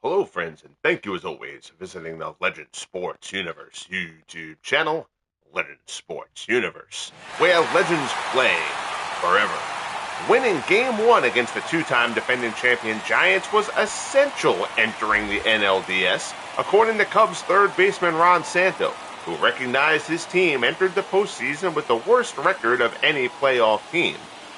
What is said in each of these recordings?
Hello, friends, and thank you as always for visiting the Legend Sports Universe YouTube channel, Legend Sports Universe, where legends play forever. Winning Game 1 against the two-time defending champion Giants was essential entering the NLDS, according to Cubs third baseman Ron Santo, who recognized his team entered the postseason with the worst record of any playoff team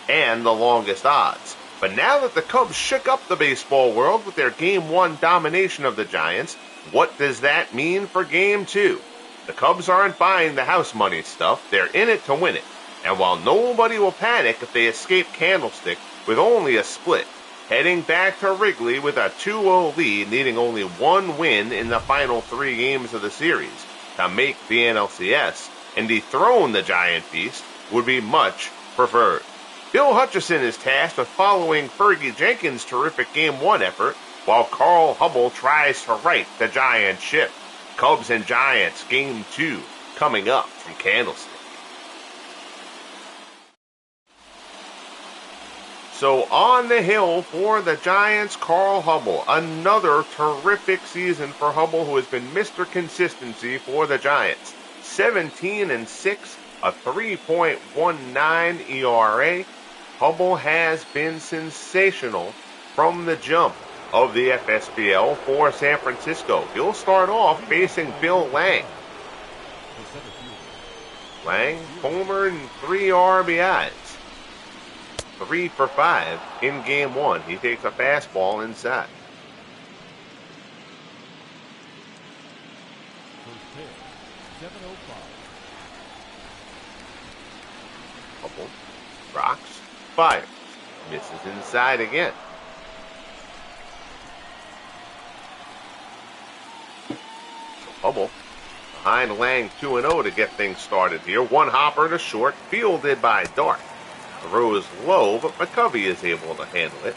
and the longest odds. But now that the Cubs shook up the baseball world with their Game 1 domination of the Giants, what does that mean for Game 2? The Cubs aren't buying the house money stuff, they're in it to win it. And while nobody will panic if they escape Candlestick with only a split, heading back to Wrigley with a 2-0 lead, needing only one win in the final 3 games of the series to make the NLCS and dethrone the Giant Beast would be much preferred. Bill Hutchison is tasked with following Fergie Jenkins' terrific Game 1 effort, while Carl Hubbell tries to right the Giant ship. Cubs and Giants Game 2 coming up from Candlestick. So on the hill for the Giants, Carl Hubbell. Another terrific season for Hubbell, who has been Mr. Consistency for the Giants. 17-6, a 3.19 ERA. Hubbell has been sensational from the jump of the FSBL for San Francisco. He'll start off facing Bill Lang. Lang, homer and 3 RBIs. 3 for 5 in Game 1. He takes a fastball inside. Hubbell rocks, fires, misses inside again. So Hubbell behind Lang 2-0 to get things started here. One hopper to short, fielded by Dart. Throws low, but McCovey is able to handle it.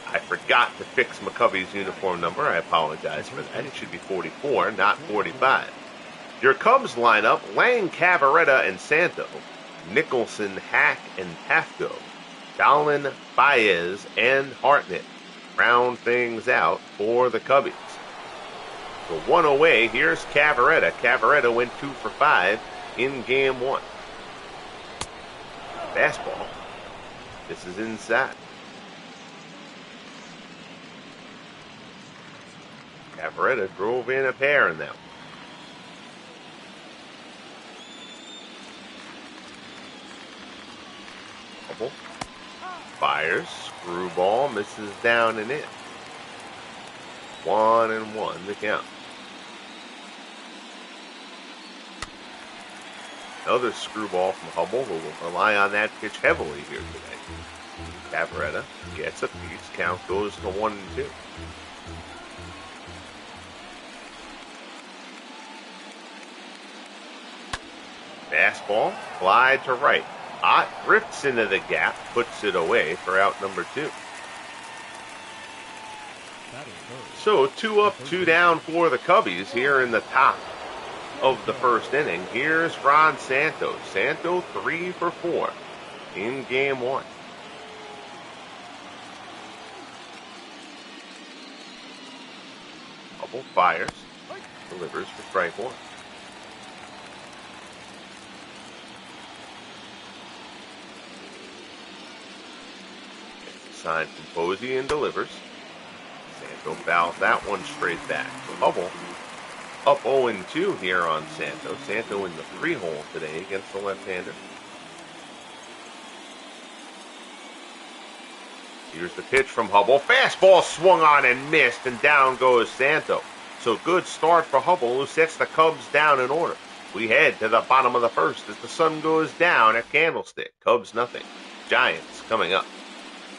I forgot to fix McCovey's uniform number. I apologize for that. It should be 44, not 45. Your Cubs lineup: Lang, Cavaretta, and Santo. Nicholson, Hack, and Pafko. Dallin, Baez, and Hartnett round things out for the Cubbies. So one away, here's Cavaretta. Cavaretta went 2 for 5 in Game 1. Fastball. This is inside. Cavaretta drove in a pair in that one. Hubbell fires, screwball, misses down and in. 1-1 to count. Another screwball from Hubbell, who will rely on that pitch heavily here today. Cavaretta gets a piece. Count goes to 1-2. Fastball, fly to right. Ott drifts into the gap, puts it away for out number 2. So 2 up, 2 down for the Cubbies here in the top of the first inning. Here's Ron Santo. Santo 3 for 4 in Game 1. Hubbell fires, delivers for strike 1. Sign from Posey and delivers. Santo fouls that one straight back. So Hubbell up 0-2 here on Santo. Santo in the 3-hole today against the left-hander. Here's the pitch from Hubbell. Fastball swung on and missed, and down goes Santo. So good start for Hubbell, who sets the Cubs down in order. We head to the bottom of the first as the sun goes down at Candlestick. Cubs nothing. Giants coming up.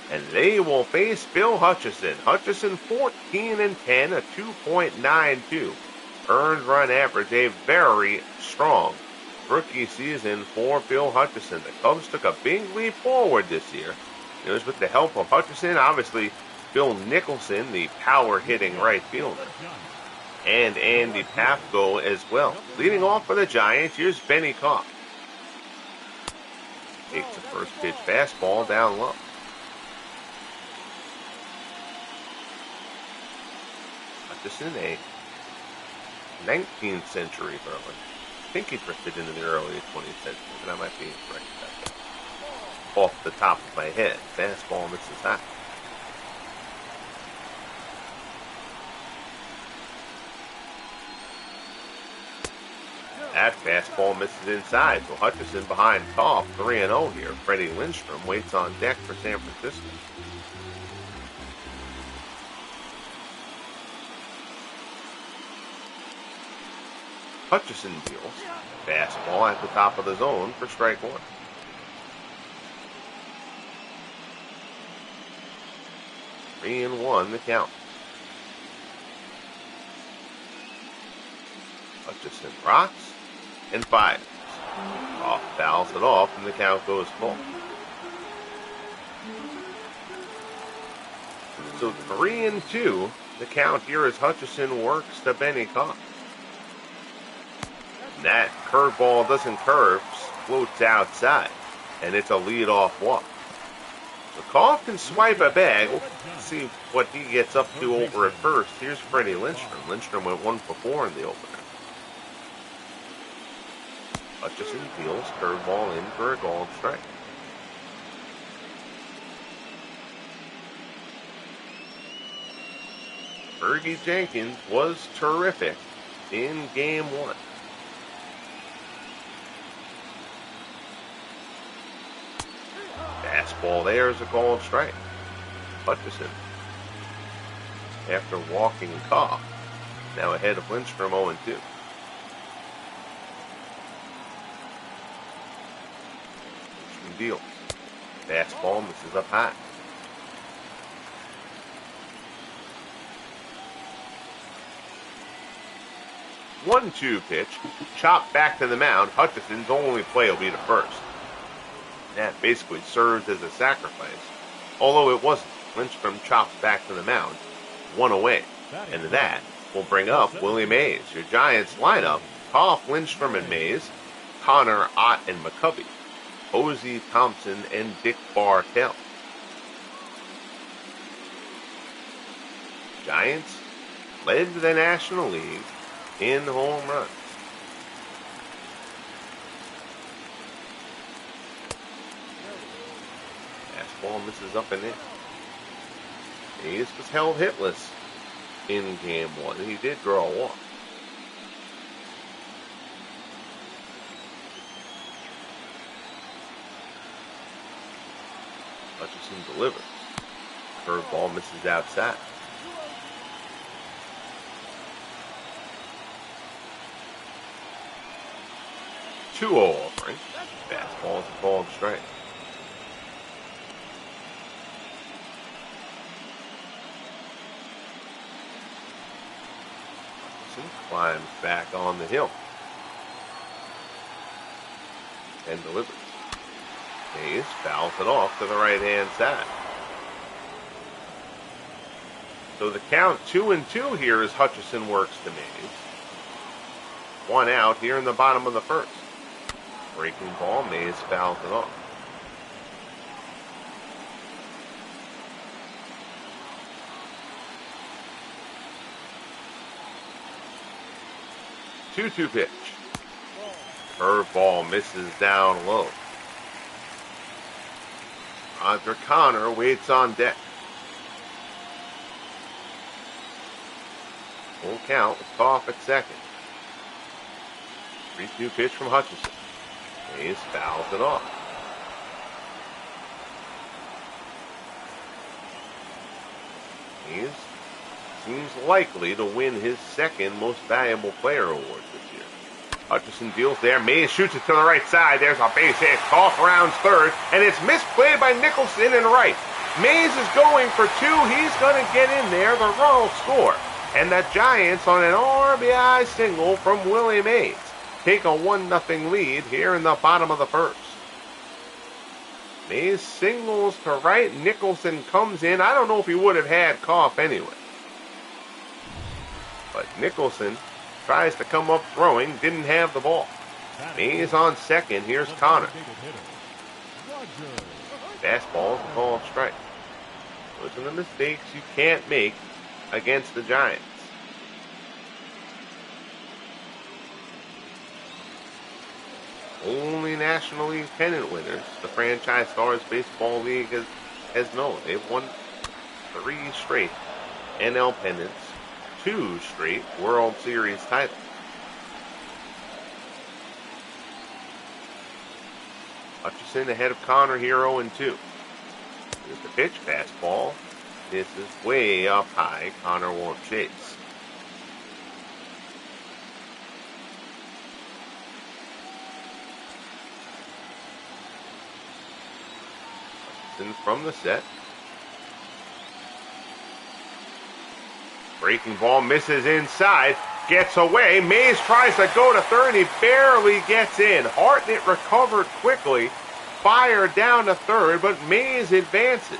And they will face Bill Hutchison. Hutchison 14-10, a 2.92 earned run average. A very strong rookie season for Bill Hutchison. The Cubs took a big leap forward this year. It was with the help of Hutchison, obviously Bill Nicholson, the power-hitting right fielder, and Andy Pafko as well. Leading off for the Giants, here's Benny Koch. Takes the first pitch fastball down low. Hutchison, a 19th century thrower. I think he drifted into the early 20th century, but I might be incorrect about that. Off the top of my head, fastball misses high. That fastball misses inside, so Hutchison behind Koff, 3-0 here. Freddie Lindstrom waits on deck for San Francisco. Hutchison deals. Fastball at the top of the zone for strike one. Three and one the count. Hutchison rocks and fires. Off fouls it off, and the count goes full. So 3-2. The count here as Hutchison works to Benny Koff. That curveball doesn't curve, floats outside, and it's a leadoff walk. So Koff can swipe a bag. We'll see what he gets up to over at first. Here's Freddie Lindstrom. Lindstrom went 1 for 4 in the opener. Hutchison deals, curveball in for a called strike. Fergie Jenkins was terrific in game one. Fastball there is a called strike. Hutchison, after walking Koff, now ahead of Lindstrom 0-2. Lindstrom deals. Fastball misses up high. One-two pitch, chopped back to the mound. Hutchison's only play will be to first. That basically serves as a sacrifice, although it wasn't. Lindstrom chops back to the mound, 1 away, and that will bring up Willie Mays. Your Giants lineup: Koff, Lindstrom, and Mays, Connor, Ott, and McCovey, Posey, Thompson, and Dick Bartell. Giants led the National League in home runs. Fastball misses up and in. Mays was held hitless in game one. He did draw a walk. Hutchison delivers. Curveball misses outside. Two offering. Fastball is a called strike. Hutchison climbs back on the hill and delivers. Mays fouls it off to the right-hand side. So the count 2-2 here as Hutchison works to Mays. 1 out here in the bottom of the first. Breaking ball, Mays fouls it off. Two-two pitch. Curveball misses down low. Roger Connor waits on deck. Full count with Koff at second. 3-2 pitch from Hutchison. Mays fouls it off. Mays seems likely to win his second most valuable player award this year. Hutchison deals there. Mays shoots it to the right side. There's a base hit. Koff rounds third, and it's misplayed by Nicholson in right. Mays is going for two. He's going to get in there. The run will score. And the Giants on an RBI single from Willie Mays take a 1-0 lead here in the bottom of the first. Mays singles to right. Nicholson comes in. I don't know if he would have had Koff anyway. But Nicholson tries to come up throwing. Didn't have the ball. Mays on second. Here's Connor. Fastball is a called strike. Those are the mistakes you can't make against the Giants. only National League pennant winners the Franchise Stars Baseball League has known. They've won 3 straight NL pennants, 2 straight World Series titles. Hutchison ahead of Connor here 0-2. Here's the pitch, fastball. This is way up high. Connor won't chase. Hutchison from the set. Breaking ball misses inside. Gets away. Mays tries to go to third. He barely gets in. Hartnett recovered quickly. Fired down to third, but Mays advances.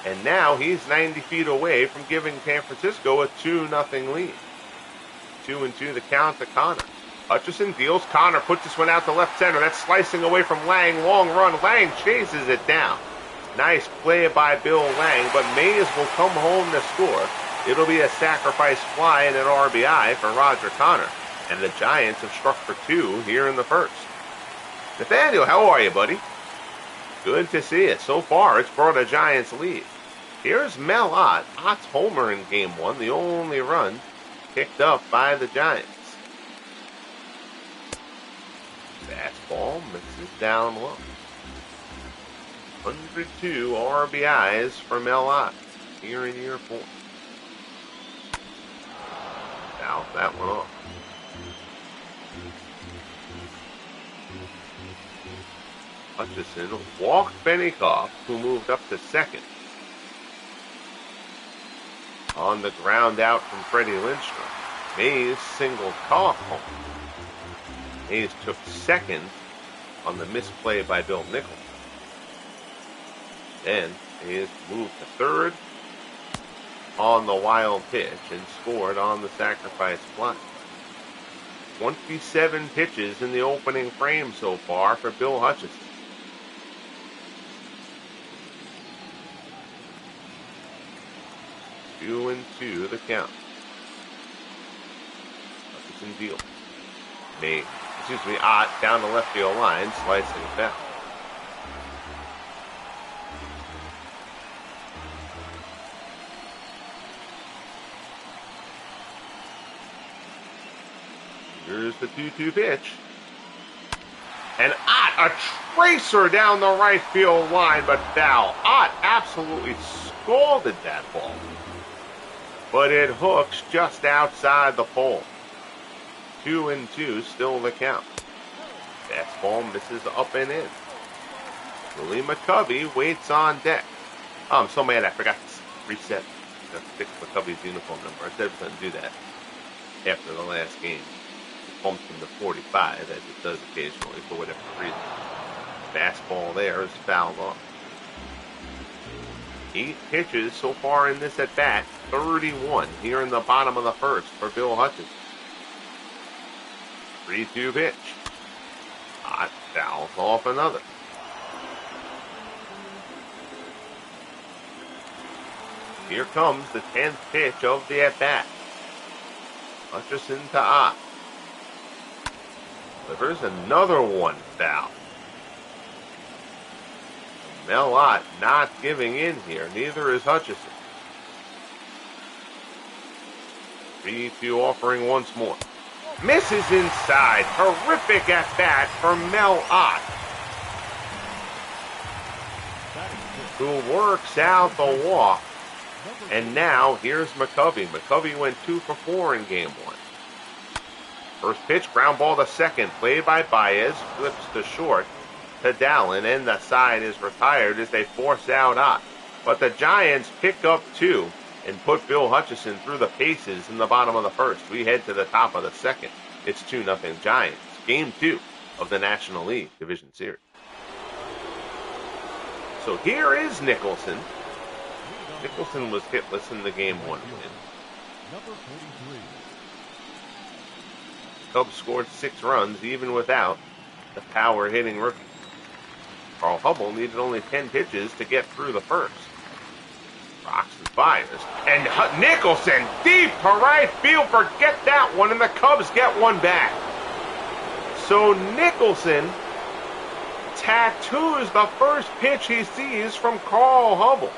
And now he's 90 feet away from giving San Francisco a 2-0 lead. 2-2 the count to Connor. Hutchison deals. Connor puts this one out to left center. That's slicing away from Lang. Long run. Lang chases it down. Nice play by Bill Lang, but Mays will come home to score. It'll be a sacrifice fly and an RBI for Roger Connor. And the Giants have struck for 2 here in the first. Nathaniel, how are you, buddy? Good to see you. So far, it's brought a Giants lead. Here's Mel Ott. Ott's homer in Game 1, the only run picked up by the Giants. Fastball misses down low. 102 RBIs for Mel Ott here in year 4. Fouled that one off. Hutchison walked Benikoff, who moved up to second. On the ground out from Freddie Lindstrom. Mays singled Koff home. Mays took second on the misplay by Bill Nicholson. Then Mays moved to third on the wild pitch and scored on the sacrifice fly. 27 pitches in the opening frame so far for Bill Hutchison. 2-2 the count. Hutchison deals. Ott down the left field line, slicing foul. Here's the 2-2 pitch. And Ott, a tracer down the right field line, but foul. Ott absolutely scalded that ball. But it hooks just outside the pole. 2-2, still the count. Fastball misses up and in. Willie McCovey waits on deck. Oh, I'm so mad I forgot to reset the fix McCovey's uniform number. I said I was going to do that after the last game. It bumped him to 45, as it does occasionally for whatever reason. Fastball there is fouled off. 8 pitches so far in this at-bat. 31 here in the bottom of the first for Bill Hutchison. 3-2 pitch. Ott fouls off another. Here comes the 10th pitch of the at-bat. Hutchison to Ott. Delivers another one foul. Mel Ott not giving in here. Neither is Hutchison. 3-2 offering once more. Misses inside. Terrific at bat for Mel Ott, who works out the walk. And now here's McCovey. McCovey went 2 for 4 in Game 1. First pitch, ground ball to second. Played by Baez. Flips to short to Dallin. And the side is retired as they force out Ott. But the Giants pick up 2 and put Bill Hutchison through the paces in the bottom of the first. We head to the top of the second. It's 2-0 Giants. Game 2 of the National League Division Series. So here is Nicholson. Nicholson was hitless in the Game 1 win. Cubs scored 6 runs even without the power-hitting rookie. Carl Hubbell needed only 10 pitches to get through the first. Rocks and fires. And Nicholson deep to right field. Forget that one, and the Cubs get one back. So Nicholson tattoos the first pitch he sees from Carl Hubbell.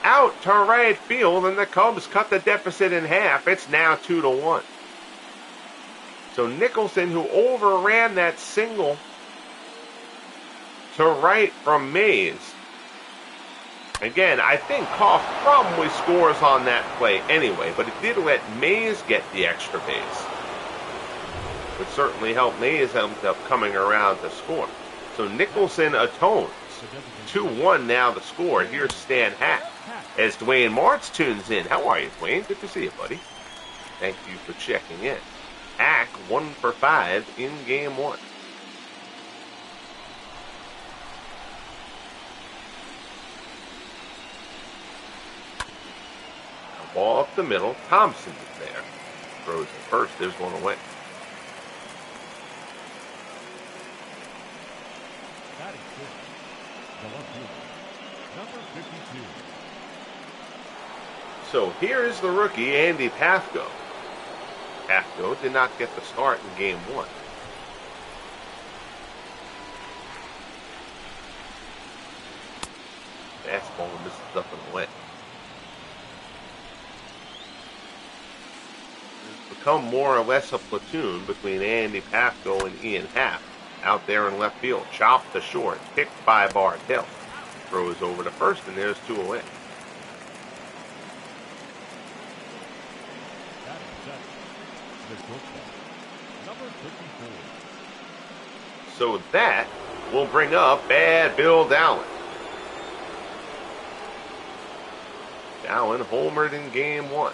Out to right field, and the Cubs cut the deficit in half. It's now 2-1. So Nicholson, who overran that single to right from Mays. Again, I think Koff probably scores on that play anyway, but it did let Mays get the extra base. Would certainly help Mays end up coming around to score. So Nicholson atones. 2-1 now the score. Here's Stan Hack as Dwayne Martz tunes in. How are you, Dwayne? Good to see you, buddy. Thank you for checking in. Hack 1 for 5 in game 1. Ball up the middle. Thompson is there. Throws it first. There's one away. So here's the rookie, Andy Pafko. Pafko did not get the start in game 1. Fastball misses up and away. It's become more or less a platoon between Andy Pafko and Ian Happ. Out there in left field, chopped to short, picked by Bartell. Throws over to first, and there's 2 away. So that will bring up bad Bill Dowling. Dowling homered in game 1.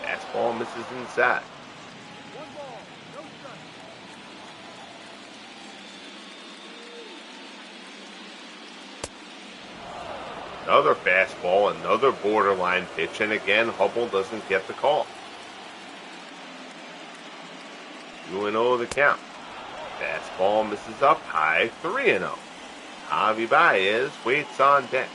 Fastball misses inside. Another fastball, another borderline pitch, and again, Hubbell doesn't get the call. 2-0 the count. Fastball misses up high, 3-0. Javi Baez waits on deck.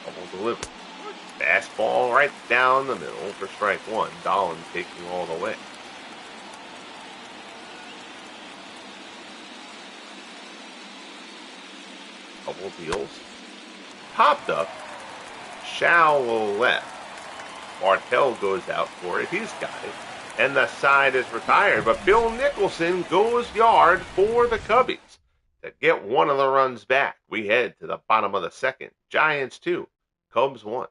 Hubbell delivers. Fastball right down the middle for strike 1. Dolan taking all the way. Hubbell deals. Popped up. Shallow left. Bartell goes out for it. He's got it. And the side is retired. But Bill Nicholson goes yard for the Cubbies to get one of the runs back. We head to the bottom of the second. Giants 2. Cubs 1.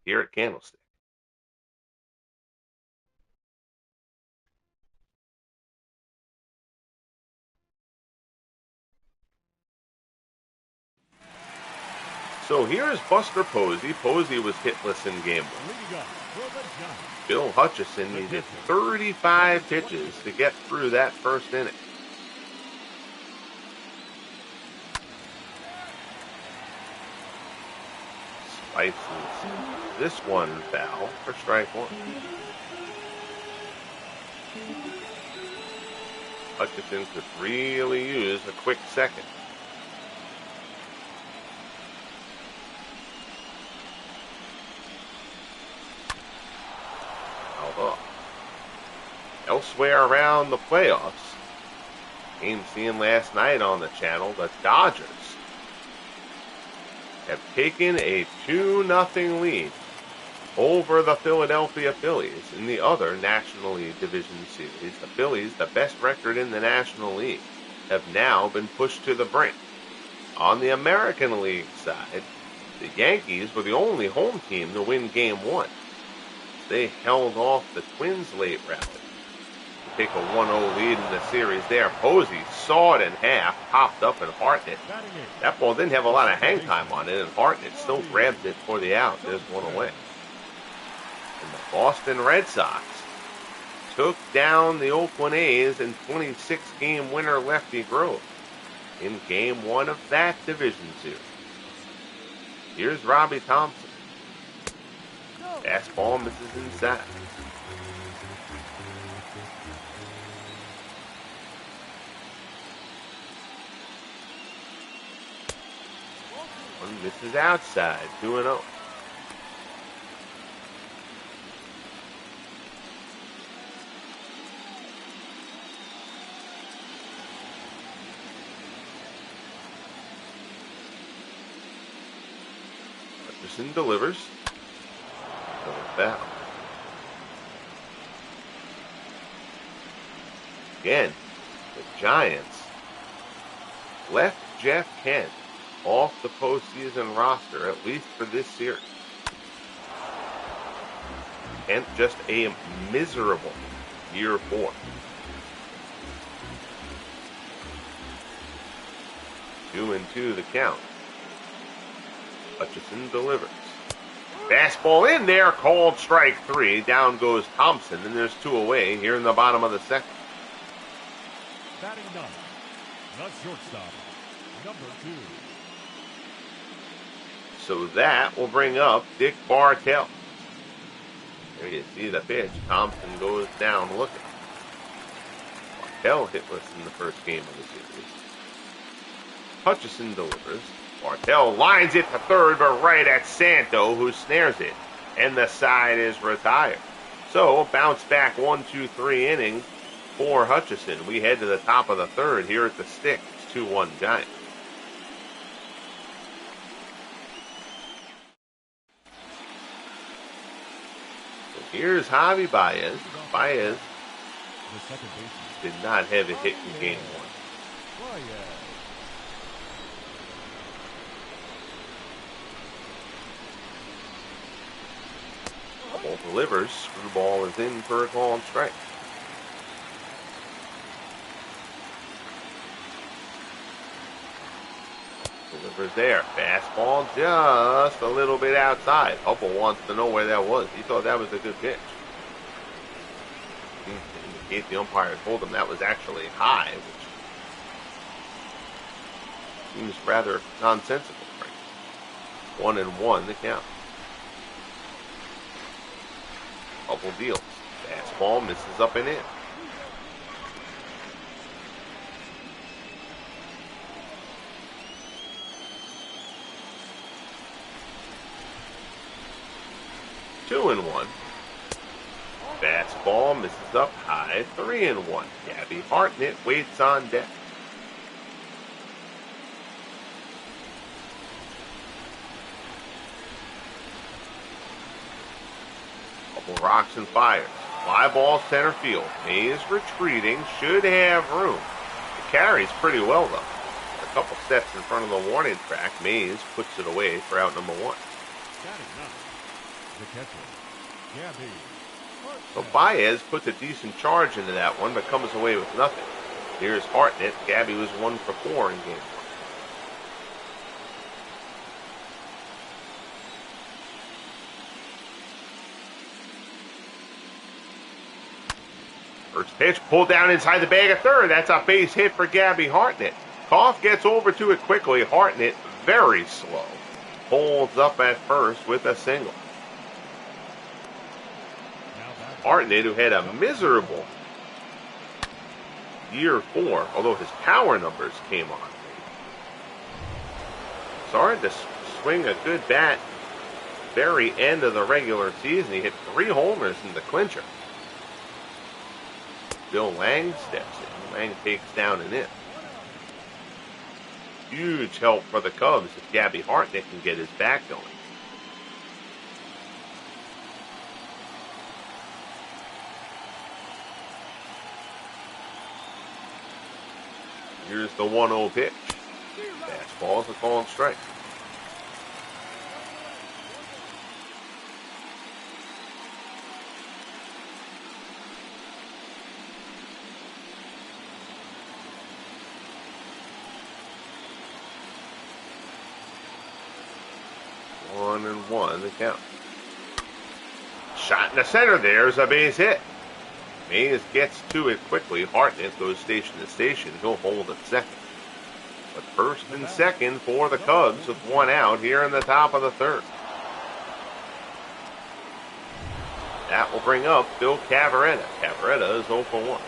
Here at Candlestick. So here's Buster Posey. Posey was hitless in game 1. Bill Hutchison needed 35 pitches to get through that first inning. Spices this one foul for strike 1. Hutchison could really use a quick second. Elsewhere around the playoffs, game seen last night on the channel, the Dodgers have taken a 2-0 lead over the Philadelphia Phillies in the other National League Division Series. The Phillies, the best record in the National League, have now been pushed to the brink. On the American League side, the Yankees were the only home team to win game 1. They held off the Twins late rally. Take a 1-0 lead in the series there. Posey saw it in half, popped up and Hartnett. That ball didn't have a lot of hang time on it, and Hartnett still grabbed it for the out. There's one away. And the Boston Red Sox took down the Oakland A's in 26-game winner Lefty Grove in game 1 of that division series. Here's Robbie Thompson. Fastball misses inside. one misses outside, 2-0. Hutchison delivers. Foul. Again, the Giants left Jeff Kent off the postseason roster, at least for this series. Kent just a miserable year 4. Two and 2 the count. Hutchison delivers. Fastball in there, called strike 3. Down goes Thompson, and there's 2 away here in the bottom of the second. Batting ninth, the shortstop, number 2. So that will bring up Dick Bartell. There you see the pitch. Thompson goes down looking. Bartell hitless in the first game of the series. Hutchison delivers. Bartell lines it to third, but right at Santo, who snares it. And the side is retired. So, bounce back 1-2-3 innings for Hutchison. We head to the top of the third here at the Stick. It's 2-1 Giants. So here's Javi Baez. Baez did not have a hit in game 1. Ball delivers. Screwball is in for a called strike. Delivers there. Fastball just a little bit outside. Hubbell wants to know where that was. He thought that was a good pitch. To indicate the umpire told him that was actually high, which seems rather nonsensical. 1-1 the count. Hubbell deals. Fastball misses up and in. Two and 1. Fastball misses up high. 3-1. Gabby Hartnett waits on deck. Hubbell rocks and fires. Fly ball center field. Mays retreating. Should have room. It carries pretty well though. A couple steps in front of the warning track. Mays puts it away for out number 1. The catcher, Gabby. So Baez puts a decent charge into that one, but comes away with nothing. Here's Hartnett. Gabby was 1 for 4 in game 1. First pitch pulled down inside the bag of third. That's a base hit for Gabby Hartnett. Koff gets over to it quickly. Hartnett very slow. Holds up at first with a single. Hartnett, who had a miserable year 4, although his power numbers came on. Started to swing a good bat very end of the regular season. He hit 3 homers in the clincher. Bill Lang steps in. Lang takes down an in. Huge help for the Cubs if Gabby Hartnett can get his back going. Here's the 1-0 pitch. Fastball is a called strike. One and 1 the count. Shot in the center. There's a base hit. Mays gets to it quickly. Hartnett goes station to station. He'll hold at second. But first and second for the Cubs with 1 out here in the top of the third. That will bring up Phil Cavarretta. Cavarretta is 0 for 1.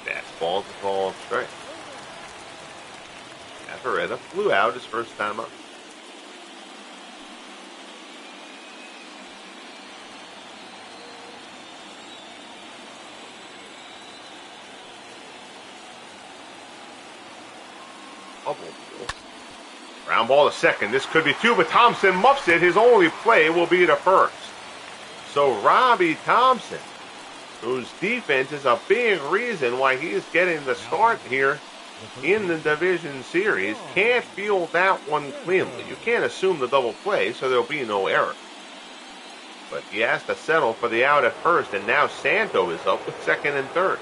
Fastball's a call strike. Cavaretta flew out his first time up. Hubbell deals. Ground ball to second. This could be two, but Thompson muffs it. His only play will be to first. So Robbie Thompson, whose defense is a big reason why he's getting the start here in the division series, can't field that one cleanly. You can't assume the double play, so there'll be no error. But he has to settle for the out at first, and now Santo is up with second and third.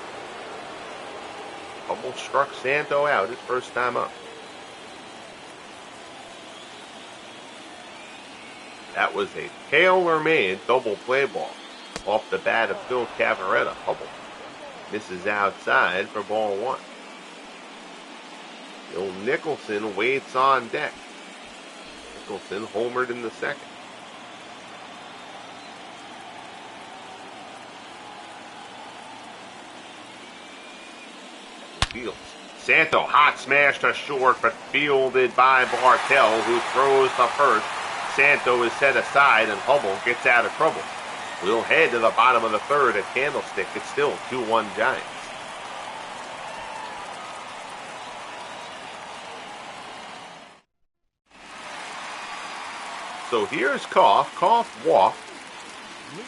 Hubbell struck Santo out his first time up. That was a tailor-made double play ball off the bat of Phil Cavaretta. Hubbell misses outside for ball one. Bill Nicholson waits on deck. Nicholson homered in the second. Fields. Santo, hot smash to short, but fielded by Bartell, who throws to first. Santo is set aside, and Hubbell gets out of trouble. We'll head to the bottom of the third at Candlestick. It's still 2-1 Giants. So here's Koff. Koff walked,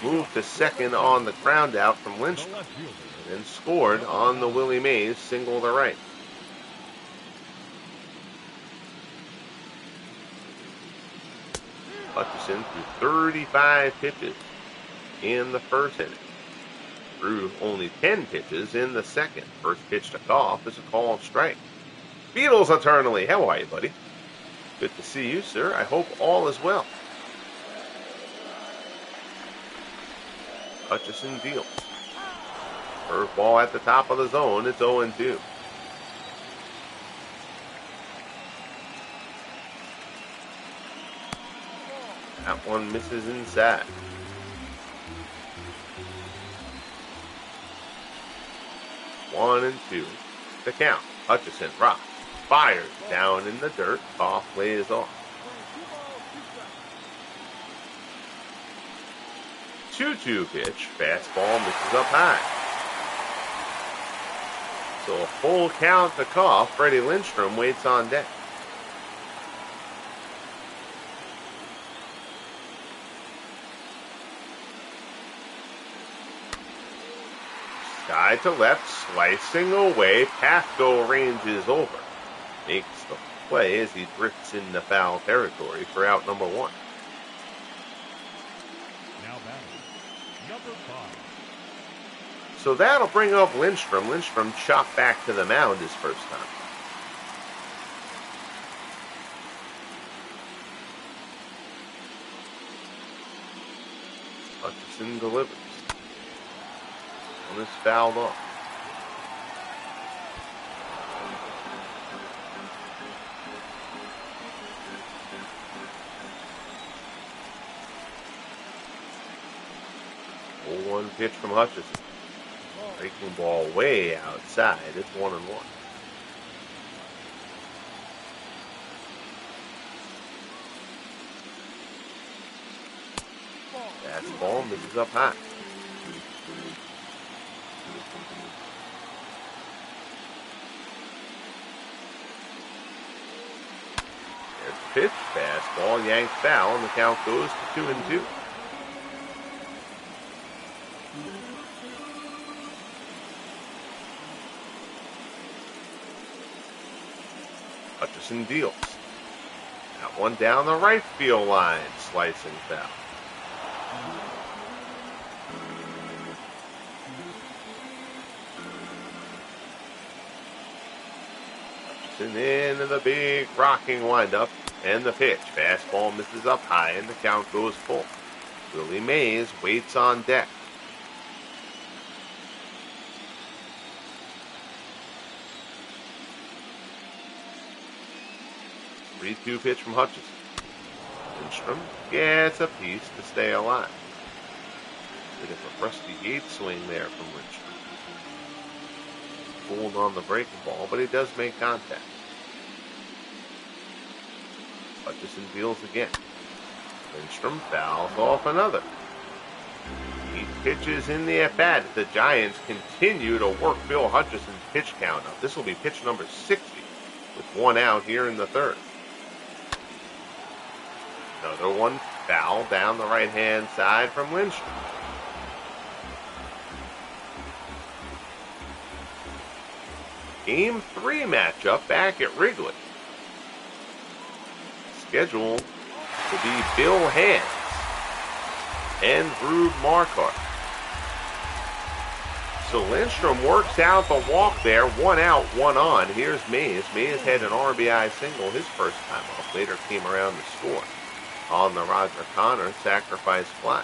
moved to second on the ground out from Lindstrom, and scored on the Willie Mays single to right. Hutchison threw 35 pitches in the first inning. Threw only 10 pitches in the second. First pitch to Koff is a called strike. Beatles eternally. How are you, buddy? Good to see you, sir. I hope all is well. Hutchison deals. Curveball at the top of the zone. It's 0-2. That one misses inside. One and two. The count. Hutchison rocks. Fires down in the dirt. Koff lays off. 2-2 pitch. Fastball misses up high. So a full count to Koff. Freddie Lindstrom waits on deck. Side to left, slicing away. Pafko ranges over. Makes the play as he drifts into foul territory for out number one. Now batting, number 5. So that'll bring up Lindstrom. Lindstrom chopped back to the mound his first time. Hutchison delivers. One is fouled off. One pitch from Hutchison. Breaking ball way outside. It's 1-1. Fastball misses up high. There's the pitch. Fastball yanked foul, and the count goes to 2-2. Hutchison deals. That one down the right field line, slicing foul. Hutchison into the big rocking windup, and the pitch. Fastball misses up high, and the count goes full. Willie Mays waits on deck. 3-2 pitch from Hutchison. Lindstrom gets a piece to stay alive. Bit of a Rusty Gate swing there from Lindstrom. fooled on the breaking ball, but he does make contact. Hutchison deals again. Lindstrom fouls off another. 8 pitches in the at-bat. The Giants continue to work Bill Hutchison's pitch count up. This will be pitch number 60 with 1 out here in the 3rd. Another one foul down the right-hand side from Lindstrom. Game 3 matchup back at Wrigley. Scheduled to be Bill Hands and Rube Marquardt. So Lindstrom works out the walk there. 1 out, 1 on. Here's Mays. Mays had an RBI single his first time off. Later came around to score on the Roger Connor sacrifice fly.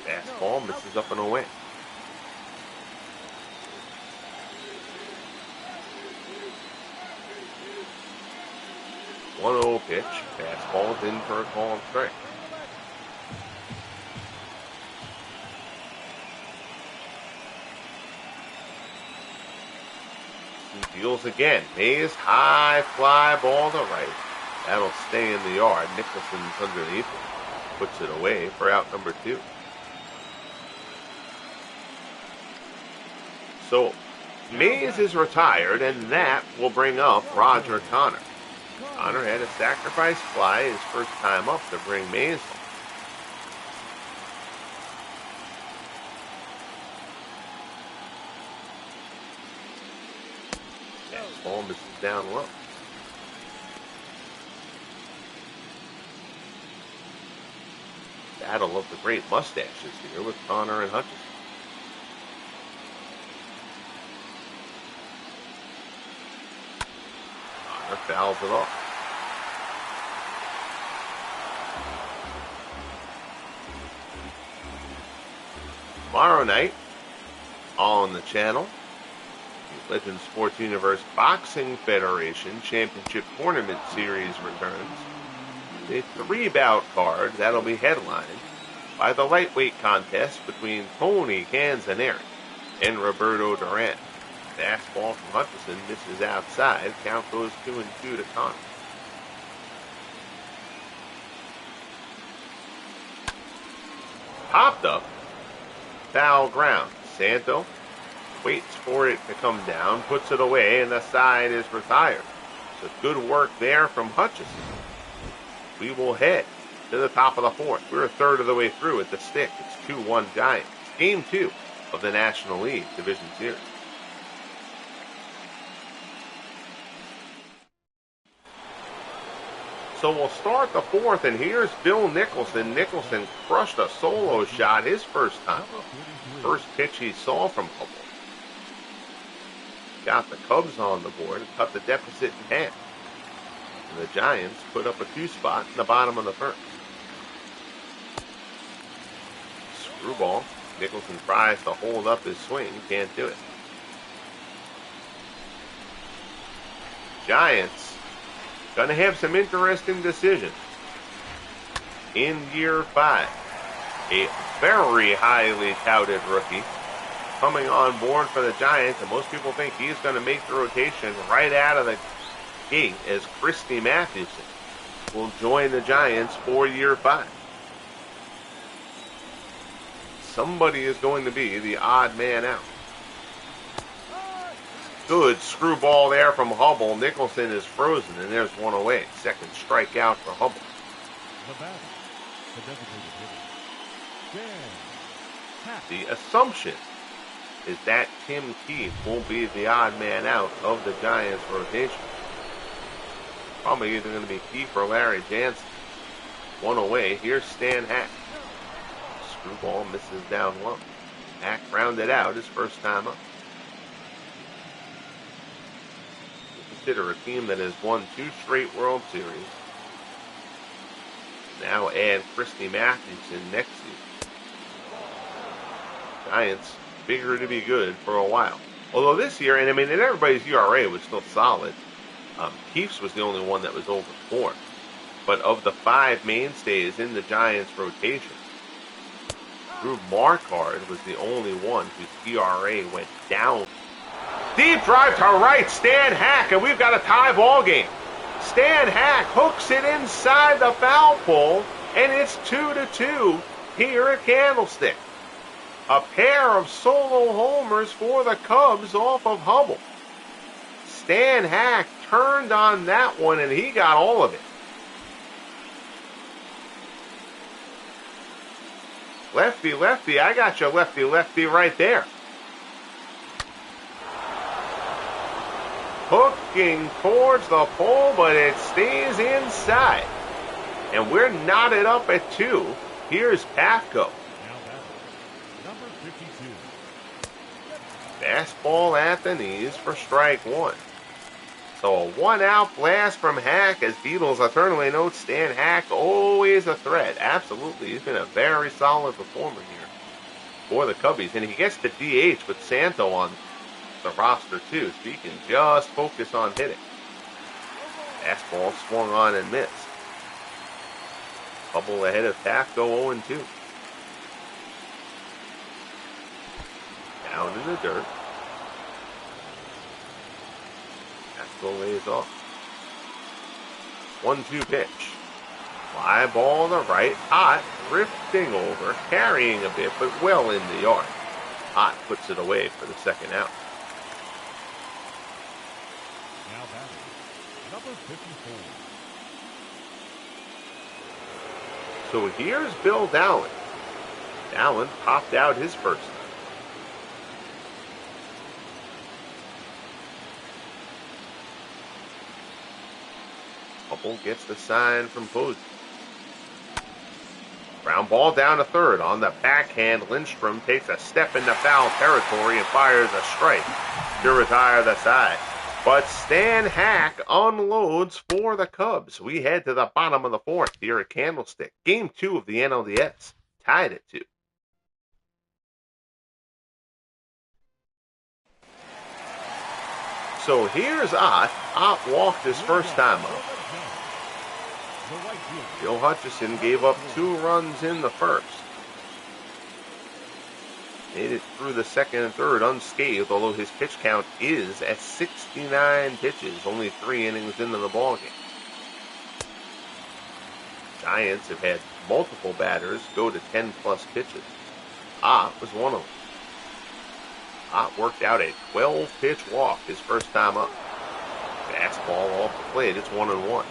Fastball misses up and away. 1-0 pitch. Fastball's in for a call and strike. He deals again. Mays, high fly ball to right. That'll stay in the yard. Nicholson's underneath it. Puts it away for out number 2. So Mays is retired, and that will bring up Roger Connor. Connor had a sacrifice fly his first time up to bring Mays home. That ball misses down low. Battle of the great mustaches here with Connor and Hutchison. Connor fouls it off. Tomorrow night on the channel, the Legend Sports Universe Boxing Federation Championship Tournament Series returns. A 3-bout card that'll be headlined by the lightweight contest between Tony Canzaneri and Roberto Duran. Fastball from Hutchison misses outside. Count goes 2-2 to Connor. Popped up. Foul ground. Santo waits for it to come down, puts it away, and the side is retired. So good work there from Hutchison. We will head to the top of the 4th. We're a third of the way through at the stick. It's 2-1 Giants. Game 2 of the National League Division Series. So we'll start the 4th, and here's Bill Nicholson. Nicholson crushed a solo shot his first time. First pitch he saw from Hubbell. Got the Cubs on the board and cut the deficit in half. And the Giants put up a 2-spot in the bottom of the 1st. Screwball. Nicholson tries to hold up his swing. Can't do it. Giants going to have some interesting decisions in year 5. A very highly touted rookie coming on board for the Giants, and most people think he's going to make the rotation right out of the gate as Christy Mathewson will join the Giants for year 5. Somebody is going to be the odd man out. Good screwball there from Hubbell. Nicholson is frozen, and there's one away. Second strikeout for Hubbell. The batter, the designated hitter. The assumption is that Tim Keefe will be the odd man out of the Giants' rotation. Probably either going to be Keefe or Larry Jansen. One away. Here's Stan Hack. Screwball misses down low. Hack rounded out his first time up. Consider a team that has won 2 straight World Series. Now add Christy Mathewson next season. Giants bigger to be good for a while. Although this year, and everybody's ERA was still solid. Keefe's was the only one that was over 4. But of the 5 mainstays in the Giants rotation, Drew Marquardt was the only one whose ERA went down. Deep drive to right, Stan Hack, and we've got a tie ball game. Stan Hack hooks it inside the foul pole, and it's 2-2 here at Candlestick. A pair of solo homers for the Cubs off of Hubbell. Stan Hack turned on that one, and he got all of it. Lefty, lefty, I got you lefty, lefty right there. Hooking towards the pole, but it stays inside. And we're knotted up at 2. Here's Pafko. Number 52. Fastball at the knees for strike 1. So a 1-out blast from Hack, as Beatles eternally note Stan Hack always a threat. Absolutely, he's been a very solid performer here for the Cubbies. And he gets the DH with Santo on the roster too, so he can just focus on hitting. Fastball swung on and missed. Hubbell ahead of Pafko 0-2. Down in the dirt. Pafko lays off. 1-2 pitch. Fly ball to right. Hot drifting over, carrying a bit, but well in the yard. Hot puts it away for the second out. Now batting, number 54. So here's Bill Dowling. Dowling popped out his first time. Hubbell gets the sign from Posey. Ground ball down to third. On the backhand, Lindstrom takes a step into foul territory and fires a strike to retire the side. But Stan Hack unloads for the Cubs. We head to the bottom of the 4th here at Candlestick. Game 2 of the NLDS. Tied at 2. So here's Ott. Ott walked his first time up. Joe Hutchison gave up 2 runs in the first. Made it through the second and third unscathed, although his pitch count is at 69 pitches, only 3 innings into the ballgame. Giants have had multiple batters go to 10-plus pitches. Ott was one of them. Ott worked out a 12-pitch walk his first time up. Fastball off the plate, it's 1-1.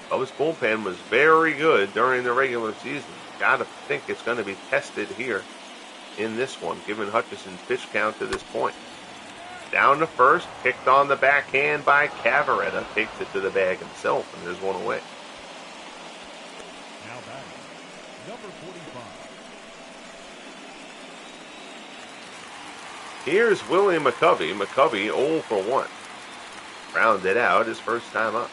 Cubs bullpen was very good during the regular season. Got to think it's going to be tested here in this one, given Hutchison's pitch count to this point. Down to first, picked on the backhand by Cavaretta, takes it to the bag himself, and there's one away. Now batting, number 45. Here's Willie McCovey. McCovey 0 for 1. Rounded out his first time up.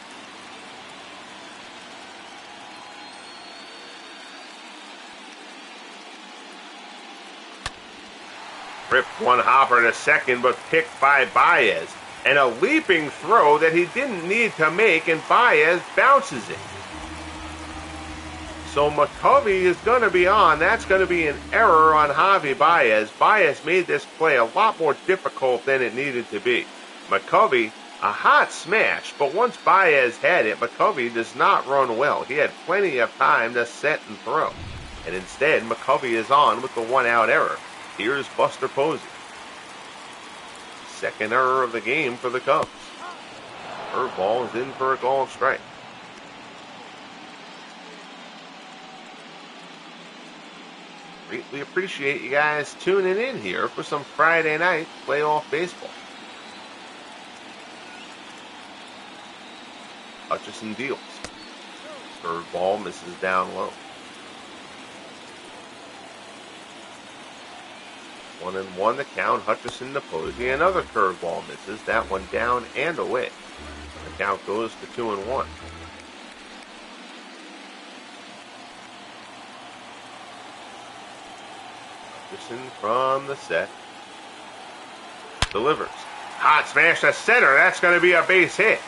Ripped one hopper to second, but picked by Baez. And a leaping throw that he didn't need to make, and Baez bounces it. So McCovey is going to be on. That's going to be an error on Javi Baez. Baez made this play a lot more difficult than it needed to be. McCovey, a hot smash, but once Baez had it, McCovey does not run well. He had plenty of time to set and throw. And instead, McCovey is on with the 1-out error. Here's Buster Posey. Second error of the game for the Cubs. Curveball is in for a called strike. Greatly appreciate you guys tuning in here for some Friday night playoff baseball. Hutchison deals. Curveball misses down low. 1-1 the count. Hutchison to Posey. Another curveball misses. That one down and away. The count goes to 2-1. Hutchison from the set. Delivers. Hot smash to center. That's going to be a base hit.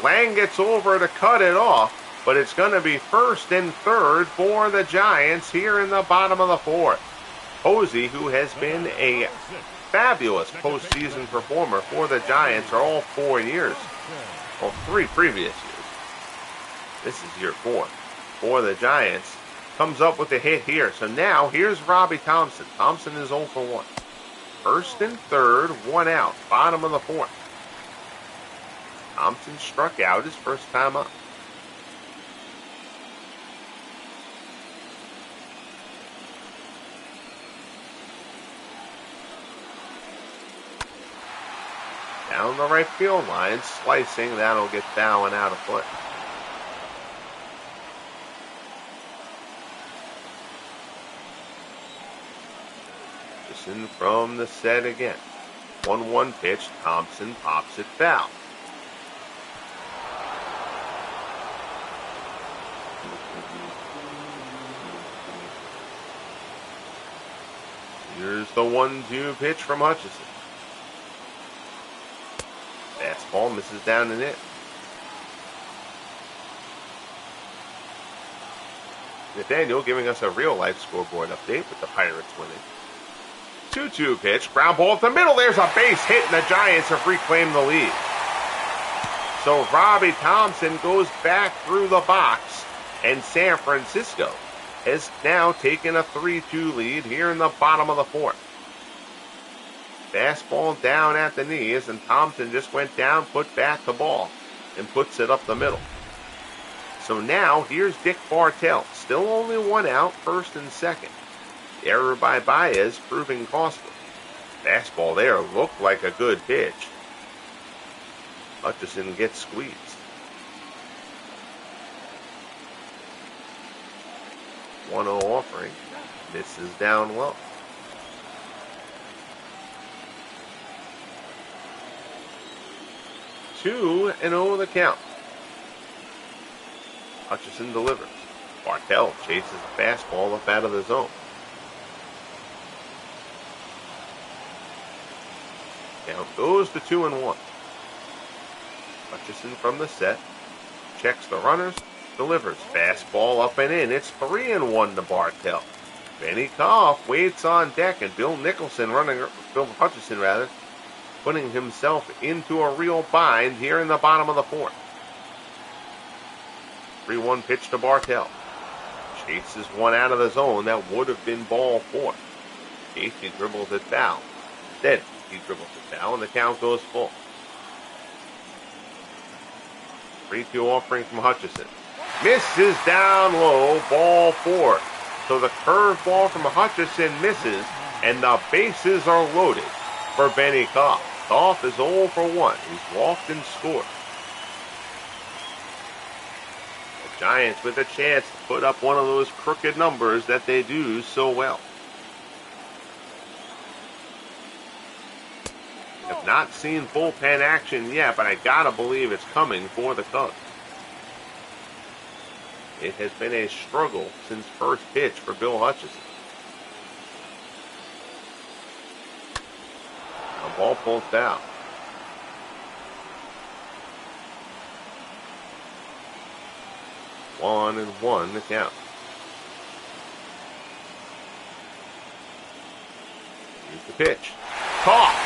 Lang gets over to cut it off, but it's going to be first and third for the Giants here in the bottom of the fourth. Posey, who has been a fabulous postseason performer for the Giants for all 4 years, well, 3 previous years. This is year 4 for the Giants. Comes up with a hit here. So now here's Robbie Thompson. Thompson is 0 for 1. First and third, 1 out. Bottom of the fourth. Thompson struck out his first time up. Down the right field line, slicing. That'll get foul and out of play. Hutchison from the set again. 1-1 pitch. Thompson pops it foul. Here's the 1-2 pitch from Hutchison. Fastball misses down and in. Nathaniel giving us a real-life scoreboard update with the Pirates winning. 2-2 pitch, ground ball at the middle. There's a base hit, and the Giants have reclaimed the lead. So Robbie Thompson goes back through the box, and San Francisco has now taken a 3-2 lead here in the bottom of the fourth. Fastball down at the knees, and Thompson just went down, put back the ball, and puts it up the middle. So now here's Dick Bartell. Still only 1 out, first and second. The error by Baez proving costly. Fastball there looked like a good pitch. Hutchison gets squeezed. One 0 offering. Misses down low. 2-0 the count. Hutchison delivers. Bartell chases the fastball up out of the zone. Count goes to 2-1. Hutchison from the set. Checks the runners. Delivers. Fastball up and in. It's 3-1 to Bartell. Benny Koff waits on deck, and Bill Hutchison putting himself into a real bind here in the bottom of the fourth. 3-1 pitch to Bartell. Chases one out of the zone. That would have been ball 4. Casey dribbles it foul. Instead, he dribbles it foul, and the count goes full. 3-2 offering from Hutchison. Misses down low, ball 4. So the curveball from Hutchison misses, and the bases are loaded for Benny Koff. Koff is 0 for 1. He's walked and scored. The Giants with a chance to put up one of those crooked numbers that they do so well. Have not seen bullpen action yet, but I gotta believe it's coming for the Cubs. It has been a struggle since first pitch for Bill Hutchison. Now ball pulled foul. One and one to count. Here's the pitch. Caught.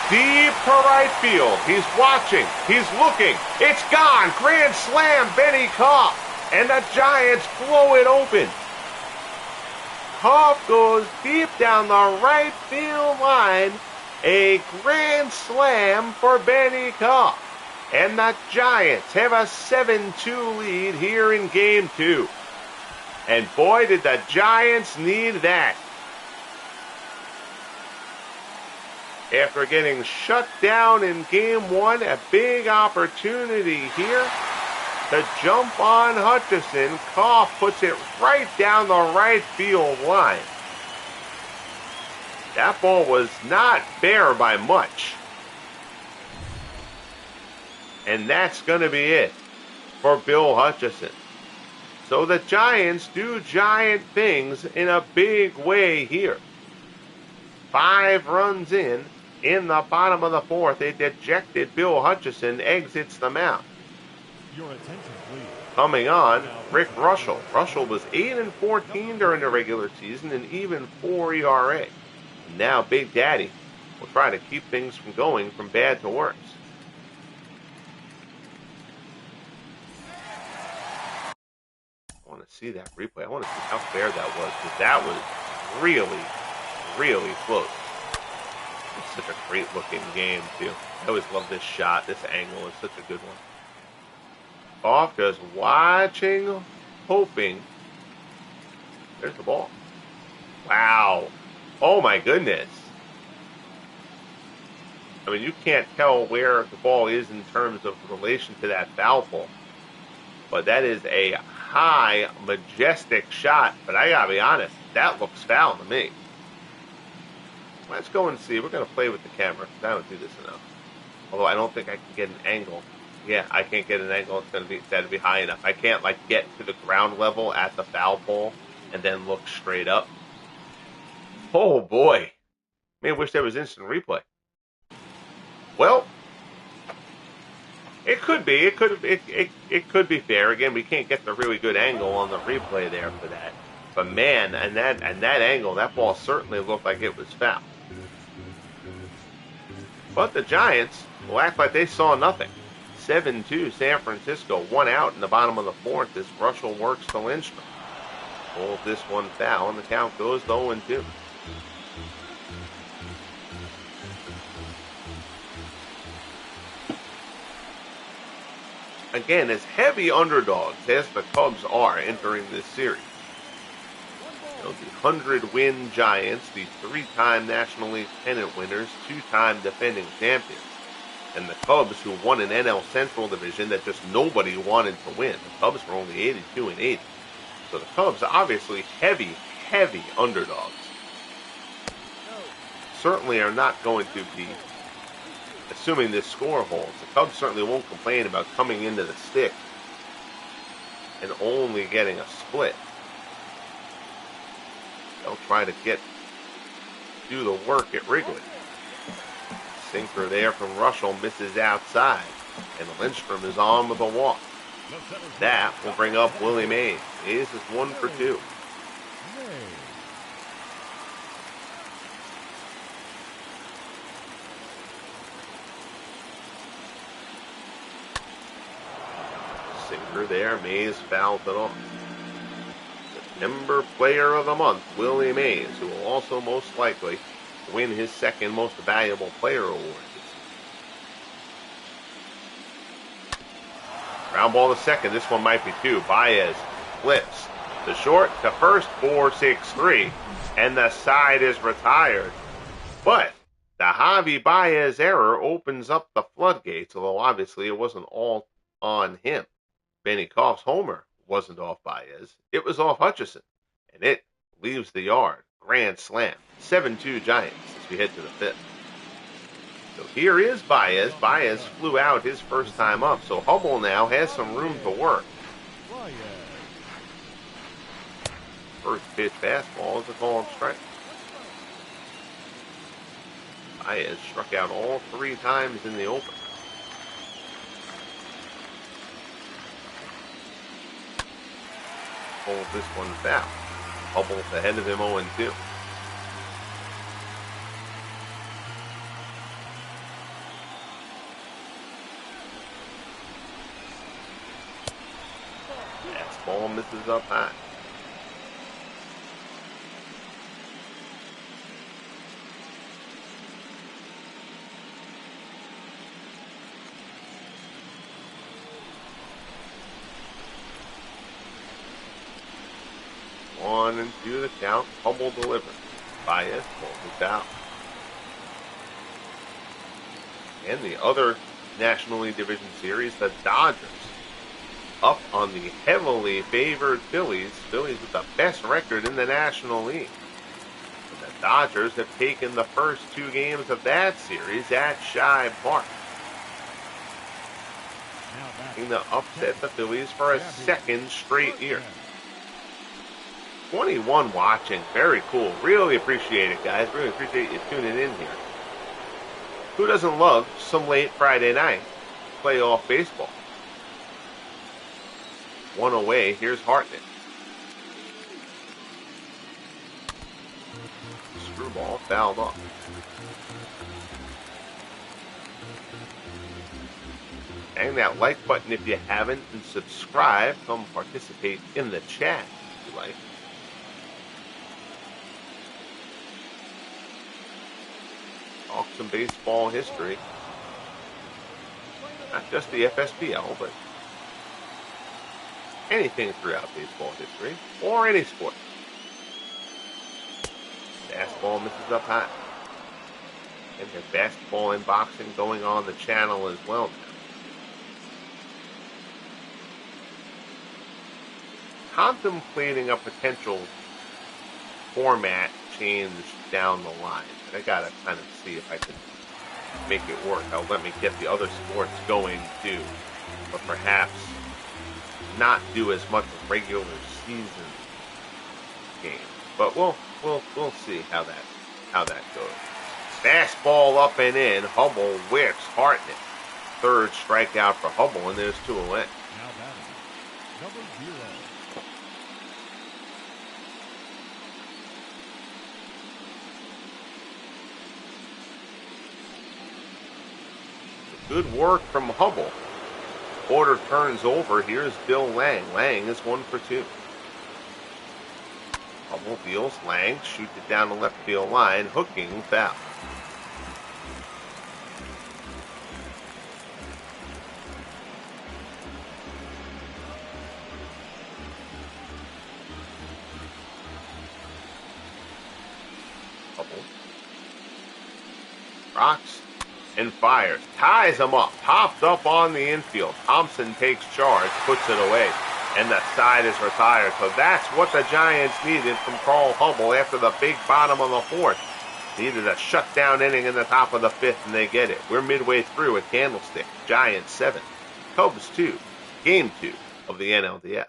Deep to right field. He's watching. He's looking. It's gone. Grand slam, Benny Koff. And the Giants blow it open. Koff goes deep down the right field line. A grand slam for Benny Koff. And the Giants have a 7-2 lead here in Game 2. And boy, did the Giants need that. After getting shut down in Game 1, a big opportunity here to jump on Hutchison. Koff puts it right down the right field line. That ball was not bare by much. And that's going to be it for Bill Hutchison. So the Giants do giant things in a big way here. 5 runs in the bottom of the fourth. A dejected Bill Hutchison exits the mound. Your attention, please. Coming on, Rick Russell. Russell was 8-14 during the regular season and even 4 ERA. And now Big Daddy will try to keep things from going from bad to worse. I want to see that replay. I want to see how fair that was, because that was really, really close. It's such a great looking game, too. I always love this shot. This angle is such a good one. Off, just watching, hoping. There's the ball. Wow. Oh my goodness. I mean, you can't tell where the ball is in terms of relation to that foul pole. But that is a high, majestic shot. But I gotta be honest, that looks foul to me. Let's go and see. We're gonna play with the camera. I don't do this enough. Although I don't think I can get an angle. Yeah, I can't get an angle. It's gotta be high enough. I can't like get to the ground level at the foul pole and then look straight up. Oh boy. Man, I wish there was instant replay. Well, it could be. It could be fair. Again, we can't get the really good angle on the replay there for that. But man, and that angle, that ball certainly looked like it was foul. But the Giants will act like they saw nothing. 7-2 San Francisco, 1 out in the bottom of the fourth as Russell works to Lindstrom. Pulls this one foul, and the count goes to 0-2. Again, as heavy underdogs as the Cubs are entering this series, the 100-win Giants, the 3-time National League pennant winners, 2-time defending champions, and the Cubs, who won an NL Central division that just nobody wanted to win. The Cubs were only 82-80. So the Cubs, obviously heavy underdogs, certainly are not going to be, assuming this score holds, the Cubs certainly won't complain about coming into the stick and only getting a split. They'll try to do the work at Wrigley. Sinker there from Russell misses outside, and Lindstrom is on with a walk. That will bring up Willie Mays. Mays is 1 for 2. Sinker there, Mays fouls it off. September Player of the Month, Willie Mays, who will also most likely win his second most valuable player award. Ground ball to second. This one might be 2. Baez flips the short to first, 4-6-3, and the side is retired. But the Javi Baez error opens up the floodgates, although obviously it wasn't all on him. Benny Koff's homer wasn't off Baez. It was off Hutchison, and it leaves the yard. Grand slam. 7-2 Giants as we head to the 5th. So here is Baez. Baez flew out his first time up, so Hubbell now has some room to work. First pitch fastball is a called strike. Baez struck out all 3 times in the opener. Pulls this one foul. Hubbell ahead of him 0-2. Ball misses up high. One and 2 the count. Hubbell delivers. Baez pulls it out. And the other National League Division Series, the Dodgers, up on the heavily favored Phillies. Phillies with the best record in the National League. And the Dodgers have taken the first 2 games of that series at Shibe Park, looking to upset the Phillies for a second straight year. 21 watching. Very cool. Really appreciate it, guys. Really appreciate you tuning in here. Who doesn't love some late Friday night playoff baseball? One away. Here's Hartnett. Screwball fouled off. Bang that like button if you haven't, and subscribe. Come participate in the chat if you like. Talk some baseball history. Not just the FSBL, but anything throughout baseball history, or any sport. Fastball misses up high. And there's basketball and boxing going on the channel as well now. Contemplating a potential format change down the line. I gotta kind of see if I can make it work. Let me get the other sports going too, but perhaps not do as much regular season games. But we'll see how that goes. Fastball up and in. Hubbell whips Hartnett. Third strikeout for Hubbell, and there's 2 away. Now batting, number 0. Good work from Hubbell. Order turns over. Here's Bill Lang. Lang is 1 for 2. Hubbell deals. Lang shoots it down the left field line. Hooking foul. Hubbell rocks and fires. Ties him up. Popped up on the infield. Thompson takes charge. Puts it away. And the side is retired. So that's what the Giants needed from Carl Hubbell after the big bottom of the 4th. Needed a shutdown inning in the top of the 5th, and they get it. We're midway through at Candlestick. Giants 7, Cubs 2. Game 2 of the NLDS.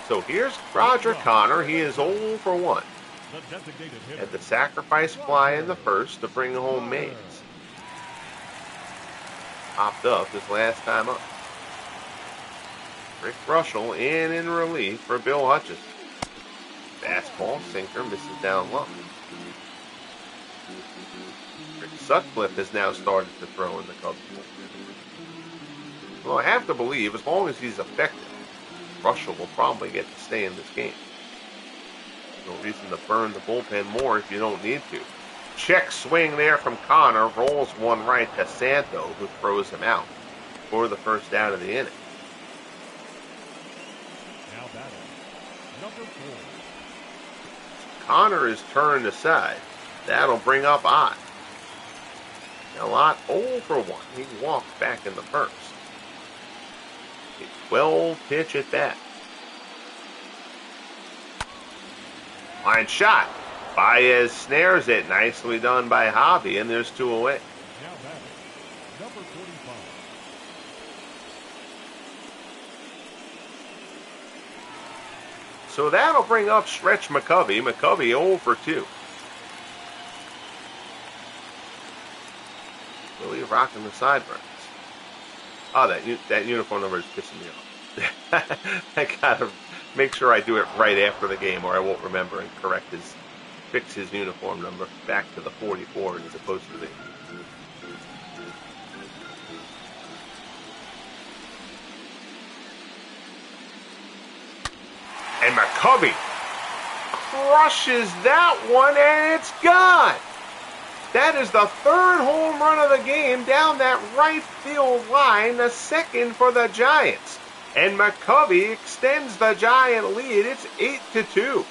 So here's Roger Connor. He is 0 for 1. Had the sacrifice fly in the first to bring home Mays. Popped up his last time up. Rick Russell in relief for Bill Hutchison. Fastball, sinker, misses down low. Rick Sutcliffe has now started to throw in the Cubs. Well, I have to believe, as long as he's effective, Russell will probably get to stay in this game. No reason to burn the bullpen more if you don't need to. Check swing there from Connor. Rolls one right to Santo, who throws him out for the first out of the inning. Now batting, number 4. Connor is turned aside. That'll bring up Ott. Now Ott 0 for 1. He walked back in the first. A 12 pitch at bat. Line shot. Baez snares it. Nicely done by Hobby, and there's 2 away. Now batting, number 45. So that'll bring up Stretch McCovey. McCovey 0 for 2. Really rocking the sideburns. Oh, that uniform number is pissing me off. I gotta make sure I do it right after the game, or I won't remember and fix his uniform number back to the 44 as opposed to the. And McCovey crushes that one, and it's gone. That is the 3rd home run of the game down that right field line, the 2nd for the Giants. And McCovey extends the Giant lead. It's 8-2.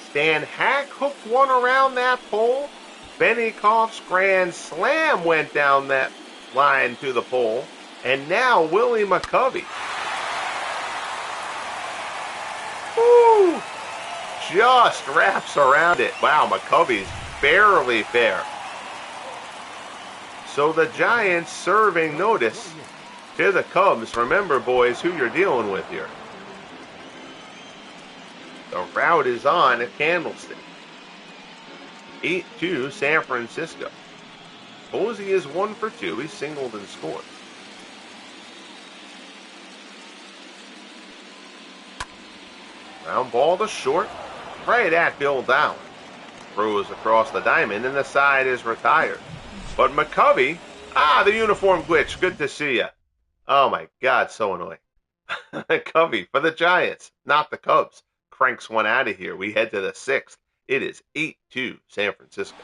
Stan Hack hooked one around that pole. Benny Koff's grand slam went down that line to the pole. And now Willie McCovey. Woo! Just wraps around it. Wow, McCovey's barely fair. So the Giants serving notice to the Cubs. Remember, boys, who you're dealing with here. The route is on at Candlestick. 8-2 San Francisco. Posey is 1 for 2. He singled and scored. Ground ball to short. Right at Bill Dowling. Throws across the diamond, and the side is retired. But McCovey, the uniform glitch. Good to see you. Oh, my God, so annoying. McCovey for the Giants, not the Cubs. Cranks one out of here. We head to the 6th. It is 8-2 San Francisco.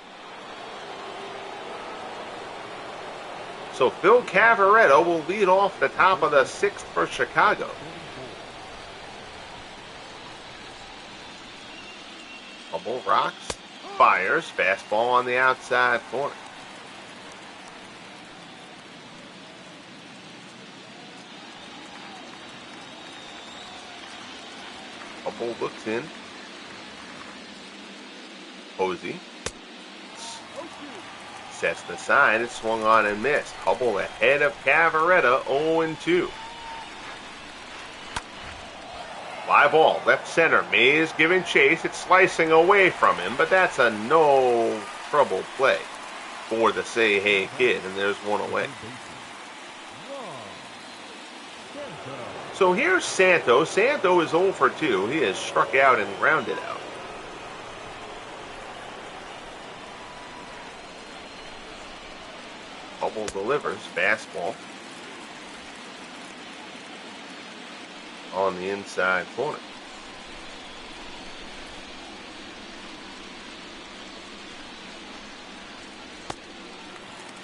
So Phil Cavaretto will lead off the top of the 6th for Chicago. Hubbell rocks, fires, fastball on the outside corner. Hubbell looks in. Posey sets the sign. It swung on and missed. Hubbell ahead of Cavaretta, 0-2. Fly ball, left center. Mays giving chase. It's slicing away from him, but that's a no trouble play for the Say Hey kid, and there's one away. So here's Santo. Santo is 0 for 2. He has struck out and grounded out. Hubbell delivers. Fastball on the inside corner.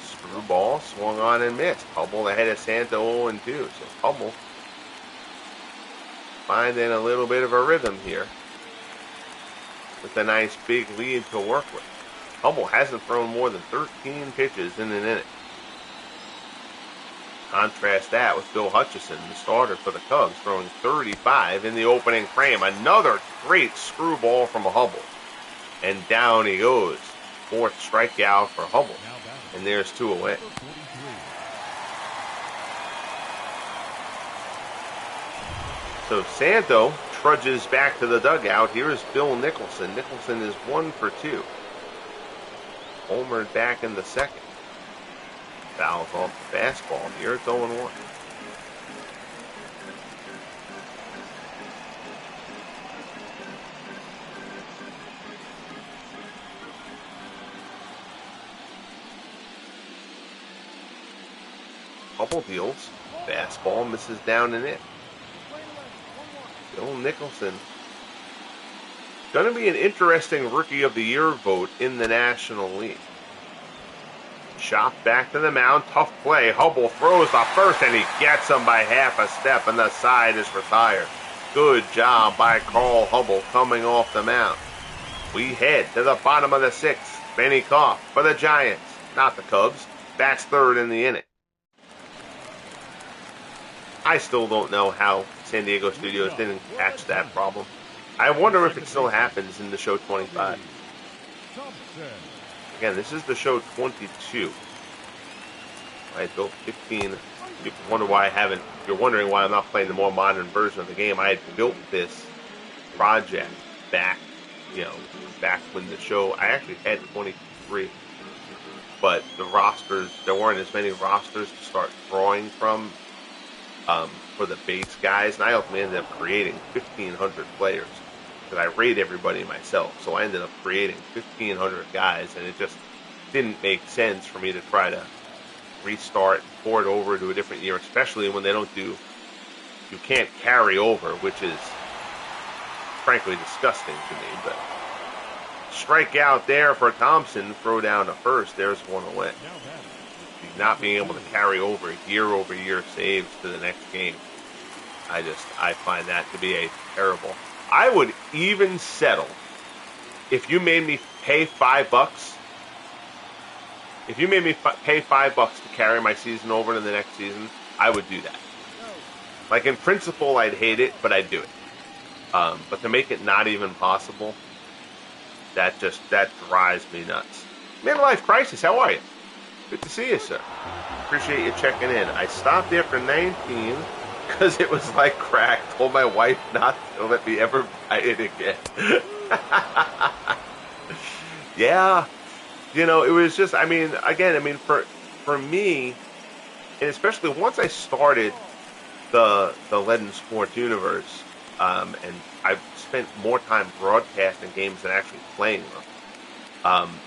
Screwball swung on and missed. Hubbell ahead of Santo 0-2. So Hubbell finding a little bit of a rhythm here with a nice big lead to work with. Hubbell hasn't thrown more than 13 pitches in an inning. Contrast that with Bill Hutchison, the starter for the Cubs, throwing 35 in the opening frame. Another great screwball from Hubbell. And down he goes. 4th strikeout for Hubbell. And there's 2 away. So Santo trudges back to the dugout. Here's Bill Nicholson. Nicholson is 1 for 2. Homered back in the 2nd. Fouls off the fastball. Here it's 0-1. Hubbell deals. Fastball misses down and in. Bill Nicholson. Going to be an interesting Rookie of the Year vote in the National League. Chopped back to the mound. Tough play. Hubbell throws the first, and he gets him by half a step, and the side is retired. Good job by Carl Hubbell coming off the mound. We head to the bottom of the 6th. Benny Koff for the Giants, not the Cubs. That's 3rd in the inning. I still don't know how San Diego Studios didn't catch that problem. I wonder if it still happens in the show 25. Again, this is the show 22. I built 15. You wonder why I haven't. You're wondering why I'm not playing the more modern version of the game. I had built this project back when the show. I actually had 23, but the rosters, there weren't as many rosters to start drawing from for the base guys, and I ultimately ended up creating 1,500 players. I rate everybody myself, so I ended up creating 1,500 guys, and it just didn't make sense for me to try to restart and port over to a different year, especially when they don't do, you can't carry over, which is frankly disgusting to me. But strike out there for Thompson, throw down to first, there's 1 away. Not being able to carry over year-over-year saves to the next game, I find that to be a terrible. I would even settle if you made me pay $5. If you made me pay $5 to carry my season over to the next season, I would do that. Like in principle, I'd hate it, but I'd do it. But to make it not even possible, that drives me nuts. Midlife crisis, how are you? Good to see you, sir. Appreciate you checking in. I stopped after 19 because it was like crack. Told my wife not to let me ever buy it again. Yeah. You know, it was just, I mean, again, I mean, for me, and especially once I started the Legend Sports universe, and I've spent more time broadcasting games than actually playing them,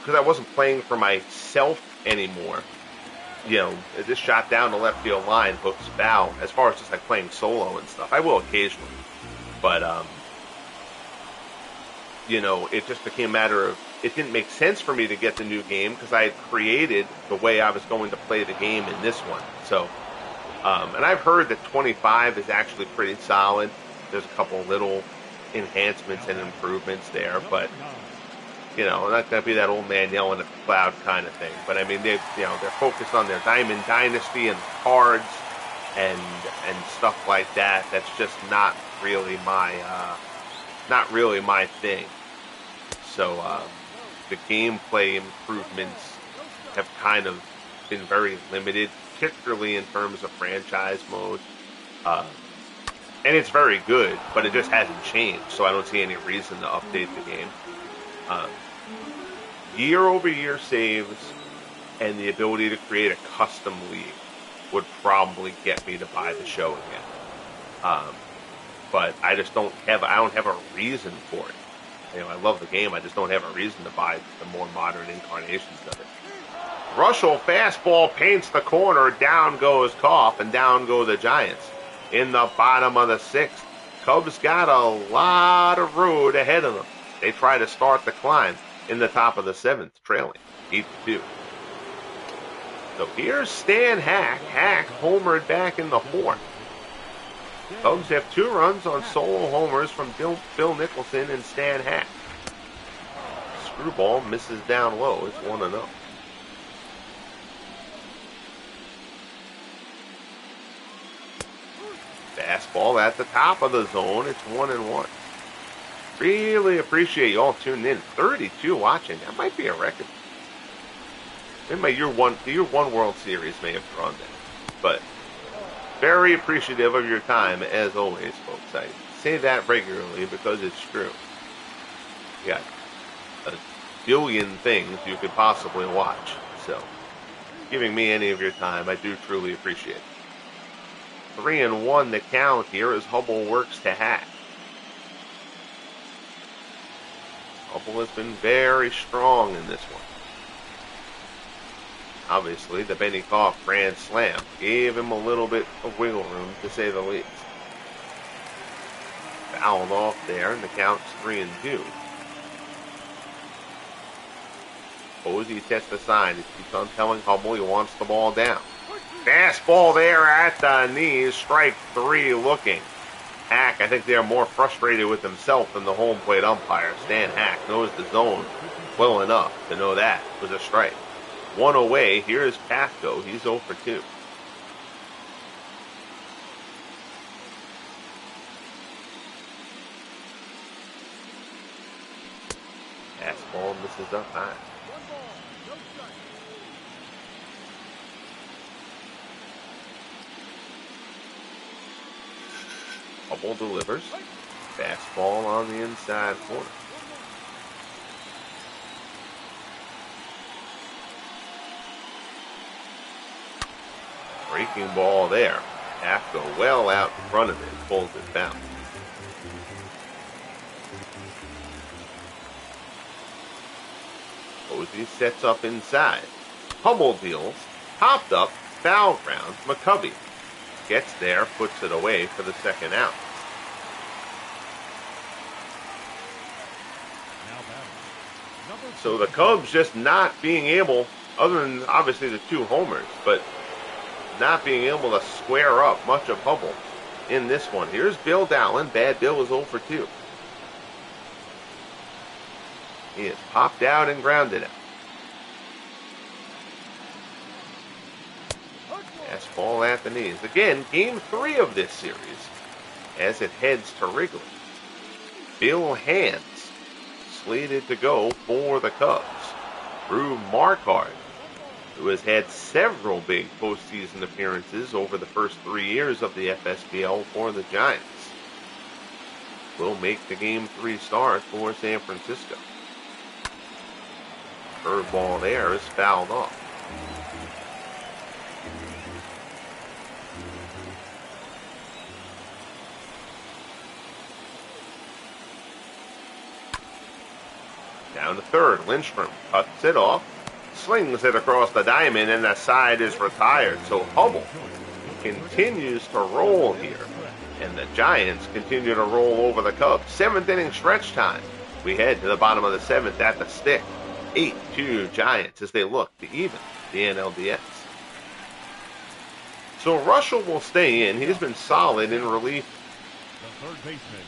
because I wasn't playing for myself anymore. You know, this shot down the left field line, hooks foul. As far as just like playing solo and stuff, I will occasionally, but you know, it just became a matter of, it didn't make sense for me to get the new game because I had created the way I was going to play the game in this one. So, and I've heard that 25 is actually pretty solid. There's a couple little enhancements and improvements there, but you know, not gonna be that old man yelling at the cloud kind of thing. But I mean, they're focused on their Diamond Dynasty and cards and stuff like that. That's just not really my thing. So the gameplay improvements have kind of been very limited, particularly in terms of franchise mode. And it's very good, but it just hasn't changed, so I don't see any reason to update the game. Year-over-year saves and the ability to create a custom league would probably get me to buy the show again. But I don't have a reason for it. You know, I love the game. I just don't have a reason to buy the more modern incarnations of it. Russell fastball paints the corner. Down goes Koff, and down go the Giants. In the bottom of the sixth, Cubs got a lot of road ahead of them. They try to start the climb in the top of the seventh, trailing 8-2. So here's Stan Hack. Hack homered back in the fourth. Cubs have 2 runs on solo homers from Bill Nicholson and Stan Hack. Screwball misses down low. It's 1-0. Fastball at the top of the zone. It's 1-1. Really appreciate you all tuning in. 32 watching. That might be a record. In my year one World Series may have drawn that. But very appreciative of your time, as always, folks. I say that regularly because it's true. You got a billion things you could possibly watch. So, giving me any of your time, I do truly appreciate it. 3-1 the count here as Hubbell works to Hack. Hubbell has been very strong in this one. Obviously, the Benny Koff grand slam gave him a little bit of wiggle room, to say the least. Fouled off there, and the count's 3-2. Posey tests the sign. He keeps on telling Hubbell he wants the ball down. Fastball there at the knees. Strike 3 looking. Hack, I think they are more frustrated with himself than the home plate umpire. Stan Hack knows the zone well enough to know that was a strike. 1 away. Here is Pasco. He's 0 for 2. Fastball misses up high. Hubbell delivers. Fastball on the inside corner. Breaking ball there. Pasco well out in front of it. Pulls it down. Posey sets up inside. Hubbell deals. Popped up. Foul ground. McCovey gets there. Puts it away for the second out. So the Cubs just not being able, other than obviously the 2 homers, but not being able to square up much of Hubbell in this one. Here's Bill Dowling. Bad Bill is 0 for 2. He is popped out and grounded out. Fastball at the knees. Again, game 3 of this series as it heads to Wrigley. Bill Hands slated to go for the Cubs. Drew Marquardt, who has had several big postseason appearances over the first 3 years of the FSBL for the Giants, will make the Game 3 start for San Francisco. Curveball there is fouled off. Down to third, Lindstrom cuts it off, slings it across the diamond, and the side is retired. So Hubbell continues to roll here, and the Giants continue to roll over the Cubs. 7th inning stretch time. We head to the bottom of the 7th at the stick. 8-2 Giants as they look to even the NLDS. So Russell will stay in. He's been solid in relief The third baseman.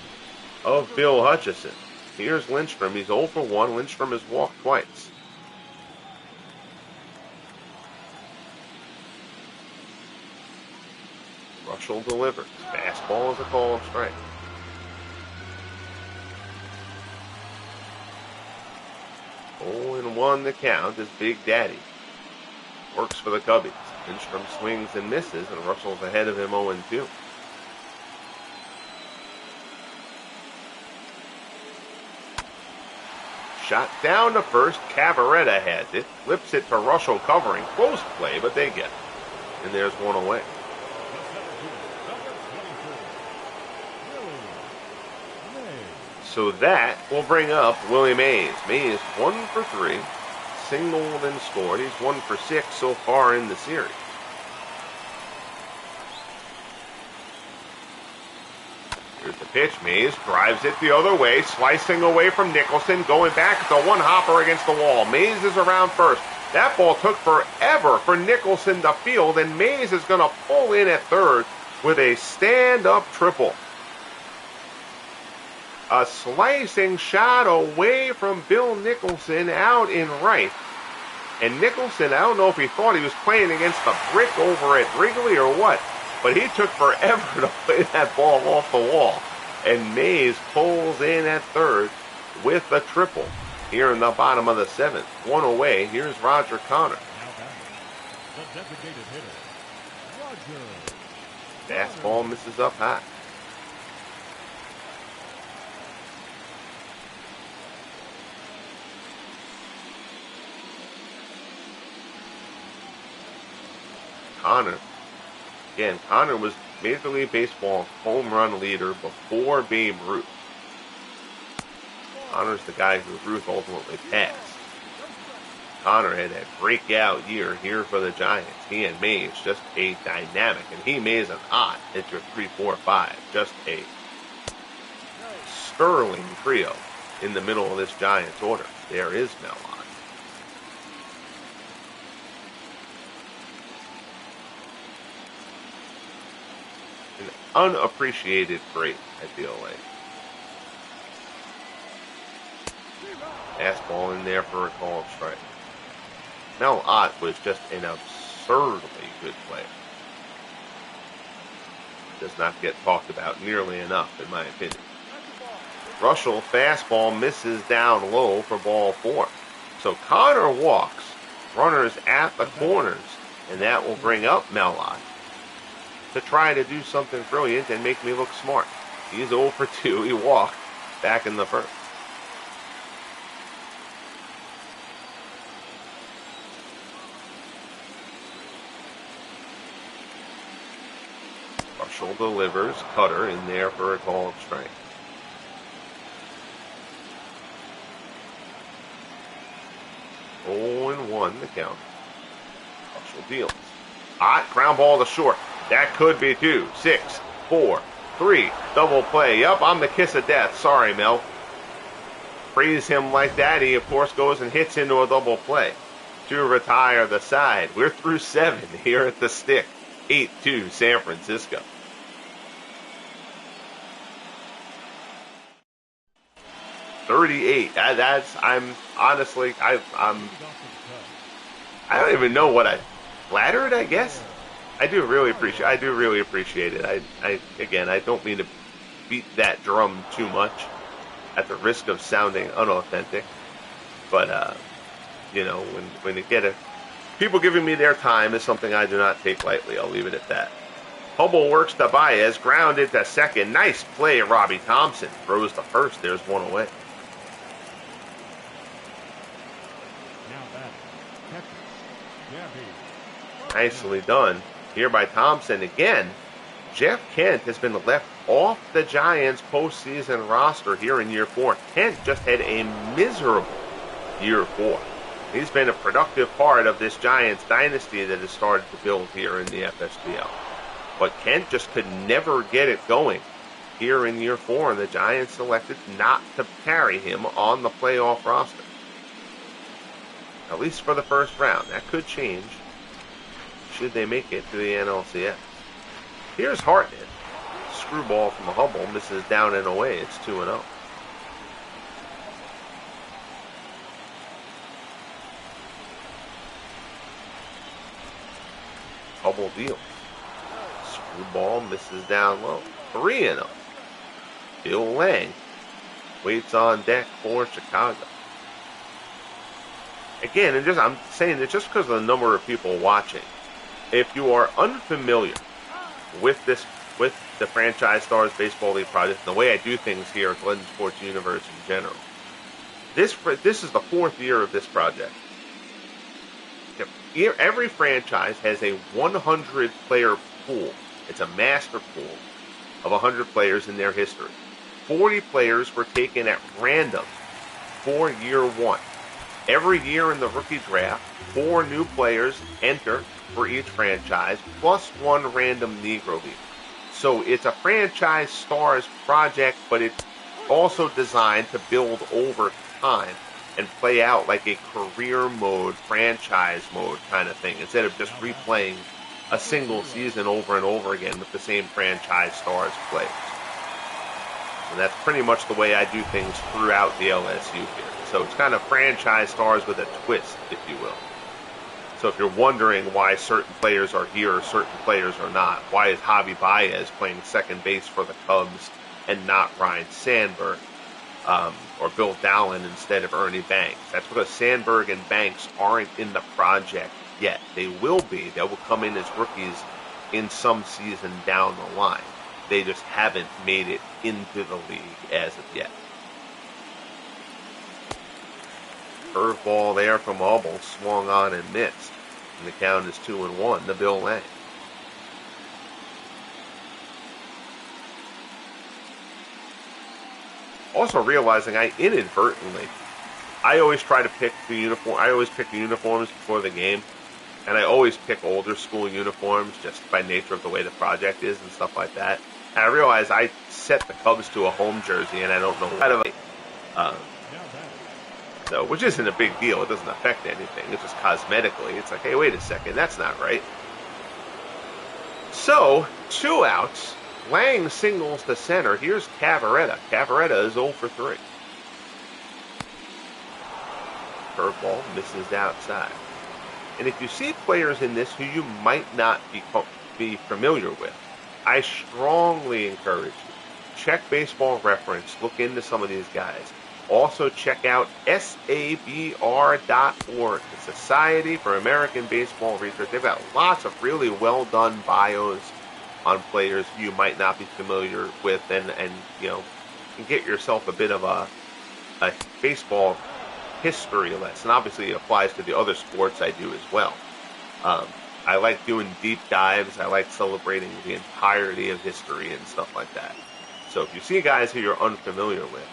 of Bill Hutchison. Here's Lindstrom. He's 0 for 1. Lindstrom has walked twice. Russell delivers. Fastball is a call strike. Oh, and 1 the count as Big Daddy works for the Cubbies. Lindstrom swings and misses, and Russell's ahead of him 0-2. Shot down to first. Cavaretta has it. Flips it to Russell covering. Close play, but they get it. And there's 1 away. So that will bring up Willie Mays. Mays 1 for 3. Singled and scored. He's 1 for 6 so far in the series. Here's the pitch. Mays drives it the other way, slicing away from Nicholson, going back. It's a one-hopper against the wall. Mays is around first. That ball took forever for Nicholson to field, and Mays is going to pull in at third with a stand-up triple. A slicing shot away from Bill Nicholson out in right. And Nicholson, I don't know if he thought he was playing against the brick over at Wrigley or what, but he took forever to play that ball off the wall. And Mays pulls in at third with a triple here in the bottom of the 7th. 1 away. Here's Roger Connor. The designated hitter, Roger. Fastball misses up high. Connor. Again, Connor was Major League Baseball home run leader before Babe Ruth. Connor's the guy who Ruth ultimately passed. Connor had that breakout year here for the Giants. He and Mays, just a dynamic. And he, Mays, and Ott at your 3-4-5. Just a sterling trio in the middle of this Giants order. There is Mel Ott. An unappreciated great, I feel like. Fastball in there for a called strike. Mel Ott was just an absurdly good player. Does not get talked about nearly enough, in my opinion. Russell fastball misses down low for ball 4. So Connor walks, runners at the corners, and that will bring up Mel Ott to try to do something brilliant and make me look smart. He's 0 for 2. He walked back in the first. Russell delivers. Cutter in there for a called strike. Oh, and 1 the count. Russell deals. Hot ground ball to short. That could be 2, 6, 4, 3. Double play. Yup, I'm the kiss of death. Sorry, Mel. Praise him like that. He, of course, goes and hits into a double play to retire the side. We're through 7 here at the stick. 8-2 San Francisco. $38. I'm honestly, I don't even know what I flattered, I guess. I do really appreciate it. I don't mean to beat that drum too much at the risk of sounding unauthentic. But, when you get people giving me their time is something I do not take lightly. I'll leave it at that. Hubbell works to Baez, grounded to second. Nice play, Robbie Thompson. Throws to first. There's 1 away. Nicely done here by Thompson again. Jeff Kent has been left off the Giants' postseason roster here in year 4. Kent just had a miserable year 4. He's been a productive part of this Giants dynasty that has started to build here in the FSBL. But Kent just could never get it going here in year 4, and the Giants selected not to carry him on the playoff roster. At least for the first round. That could change should they make it to the NLCS. Here's Hartnett. Screwball from Hubbell misses down and away. It's 2-0. Hubbell deals. Screwball misses down low. 3-0. Bill Lang waits on deck for Chicago. Again, I'm saying that just because of the number of people watching, if you are unfamiliar with the Franchise Stars Baseball League project, and the way I do things here at Legend Sports Universe in general, this is the 4th year of this project. Every franchise has a 100-player pool. It's a master pool of 100 players in their history. 40 players were taken at random for year 1. Every year in the rookie draft, 4 new players enter for each franchise, plus 1 random Negro League. So it's a Franchise Stars project, but it's also designed to build over time and play out like a career mode, franchise mode kind of thing, instead of just replaying a single season over and over again with the same Franchise Stars players. And that's pretty much the way I do things throughout the LSU here. So it's kind of Franchise Stars with a twist, if you will. So if you're wondering why certain players are here or certain players are not, why is Javi Baez playing second base for the Cubs and not Ryan Sandberg or Bill Dallin instead of Ernie Banks? That's because Sandberg and Banks aren't in the project yet. They will be. They will come in as rookies in some season down the line. They just haven't made it into the league as of yet. Curveball there from Hubbell, swung on and missed. And the count is 2-1 to Bill Lang. Also realizing I always try to pick the uniform. I always pick the uniforms before the game. And I always pick older school uniforms just by nature of the way the project is and stuff like that. And I realize I set the Cubs to a home jersey and I don't know so, which isn't a big deal. It doesn't affect anything. It's just cosmetically. It's like, hey, wait a second. That's not right. So, 2 outs. Lang singles to center. Here's Cavaretta. Cavaretta is 0 for 3. Curveball misses outside. And if you see players in this who you might not be familiar with, I strongly encourage you. Check Baseball Reference. Look into some of these guys. Also check out SABR.org, the Society for American Baseball Research. They've got lots of really well-done bios on players you might not be familiar with, and you know, get yourself a bit of a baseball history lesson. Obviously, it applies to the other sports I do as well. I like doing deep dives. I like celebrating the entirety of history and stuff like that. So if you see guys who you're unfamiliar with,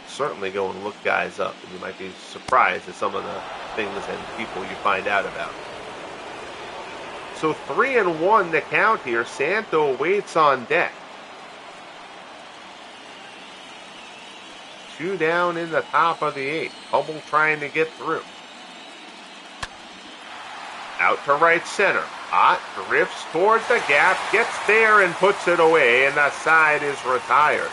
certainly go and look guys up, and you might be surprised at some of the things and people you find out about. So 3-1 to count here. Santo waits on deck. 2 down in the top of the 8th. Hubbell trying to get through. Out to right center. Ott drifts towards the gap, gets there and puts it away, and the side is retired.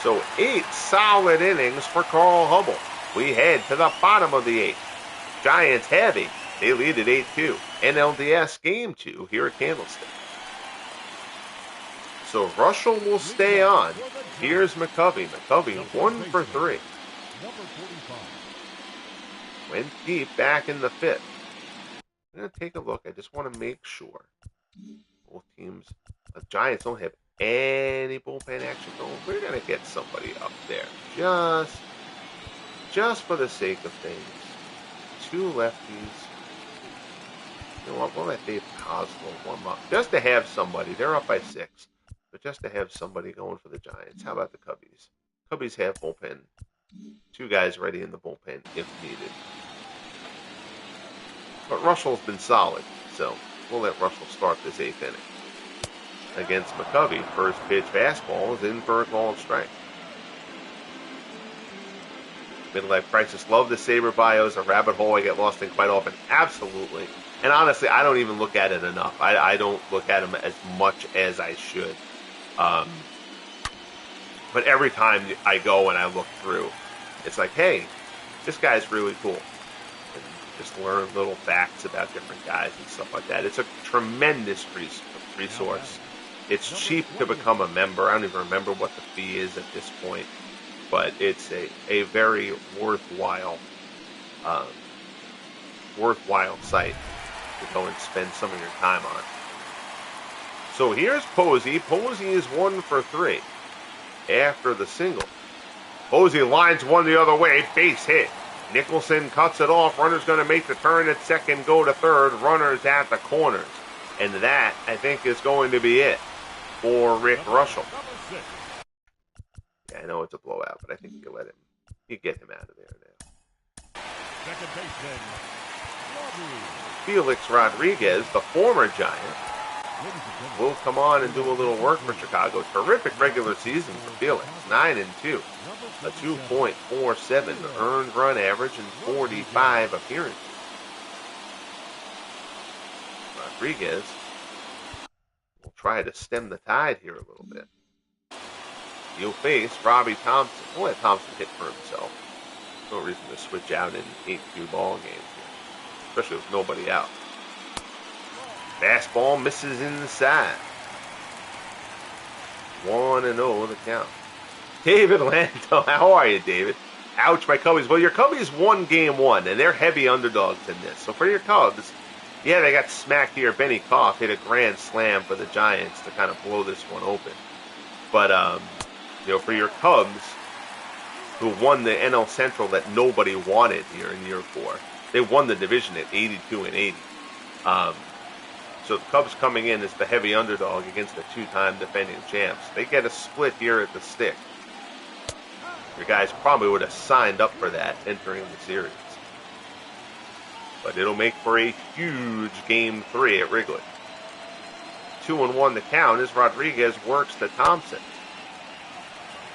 So 8 solid innings for Carl Hubbell. We head to the bottom of the 8th. Giants heavy. They lead at 8-2. NLDS Game 2 here at Candlestick. So Russell will stay on. Here's McCovey. McCovey 1 for 3. Went deep back in the 5th. I'm going to take a look. I just want to make sure. Both teams. The Giants don't have any bullpen action going. We're going to get somebody up there. Just for the sake of things. 2 lefties. You know what? We'll let Dave Kozlov warm up just to have somebody. They're up by 6, but just to have somebody going for the Giants. How about the Cubbies? Cubbies have bullpen. 2 guys ready in the bullpen if needed. But Russell's been solid, so we'll let Russell start this 8th inning. Against McCovey, first pitch fastball is in for a called strike. Midlife Crisis, love the Saber bios, a rabbit hole I get lost in quite often. Absolutely. And honestly, I don't even look at it enough. I don't look at them as much as I should. But every time I go and I look through, it's like, hey, this guy's really cool. And just learn little facts about different guys and stuff like that. It's a tremendous resource. It's cheap to become a member. I don't even remember what the fee is at this point. But it's a very worthwhile site to go and spend some of your time on. So here's Posey. Posey is 1 for 3 after the single. Posey lines one the other way, base hit. Nicholson cuts it off. Runner's going to make the turn at second, go to third. Runners at the corners. And that, I think, is going to be it for Rick Russell. Yeah, I know it's a blowout, but I think you get him out of there now. Second baseman, Felix Rodriguez, the former Giant, will come on and do a little work for Chicago. Terrific regular season for Felix. 9-2, a 2.47 earned run average and 45 appearances. Rodriguez will try to stem the tide here a little bit. You'll face Robbie Thompson. We'll let Thompson hit for himself. No reason to switch out in 8-2 ball games here, especially with nobody out. Fastball misses inside. 1-0 the count. David Lanto, how are you, David? Ouch, my Cubbies. Well, your Cubbies won game 1, and they're heavy underdogs in this. So for your Cubs, yeah, they got smacked here. Benny Koff hit a grand slam for the Giants to kind of blow this one open. But, for your Cubs, who won the NL Central that nobody wanted here in year 4, they won the division at 82-80. So the Cubs coming in as the heavy underdog against the 2-time defending champs. They get a split here at the stick. Your guys probably would have signed up for that entering the series. But it'll make for a huge game 3 at Wrigley. 2-1 the count as Rodriguez works to Thompson.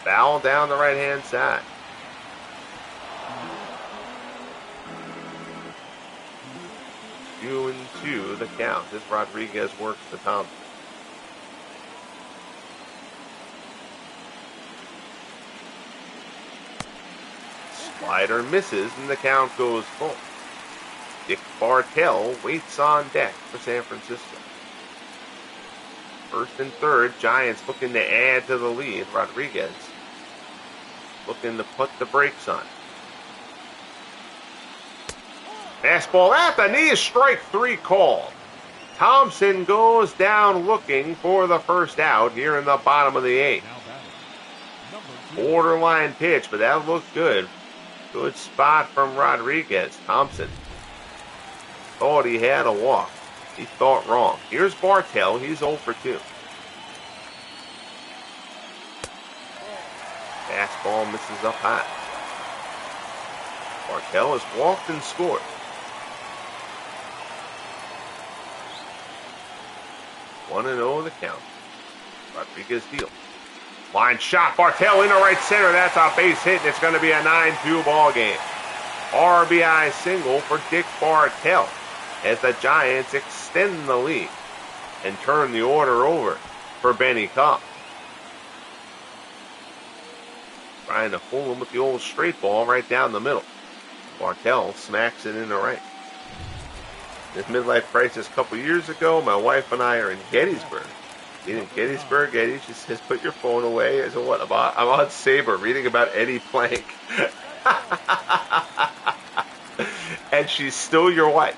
Foul down the right-hand side. 2-2 the count as Rodriguez works to Thompson. Slider misses and the count goes full. Dick Bartell waits on deck for San Francisco. First and third, Giants looking to add to the lead. Rodriguez looking to put the brakes on. Fastball at the knee, strike 3 called. Thompson goes down looking for the first out here in the bottom of the 8th. Borderline pitch, but that looked good. Good spot from Rodriguez. Thompson thought he had a walk. He thought wrong. Here's Bartell. He's 0 for 2. Fastball misses up high. Bartell has walked and scored. 1-0 the count. Rodriguez deals. Line shot. Bartell into right center. That's a base hit, and it's going to be a 9-2 ball game. RBI single for Dick Bartell as the Giants extend the lead and turn the order over for Benny Kopp. Trying to fool him with the old straight ball right down the middle. Bartell smacks it into right. This midlife crisis a couple years ago, my wife and I are in Gettysburg. In Gettysburg, Eddie, she says, put your phone away. I said, what? I'm on Saber reading about Eddie Plank. And she's still your wife.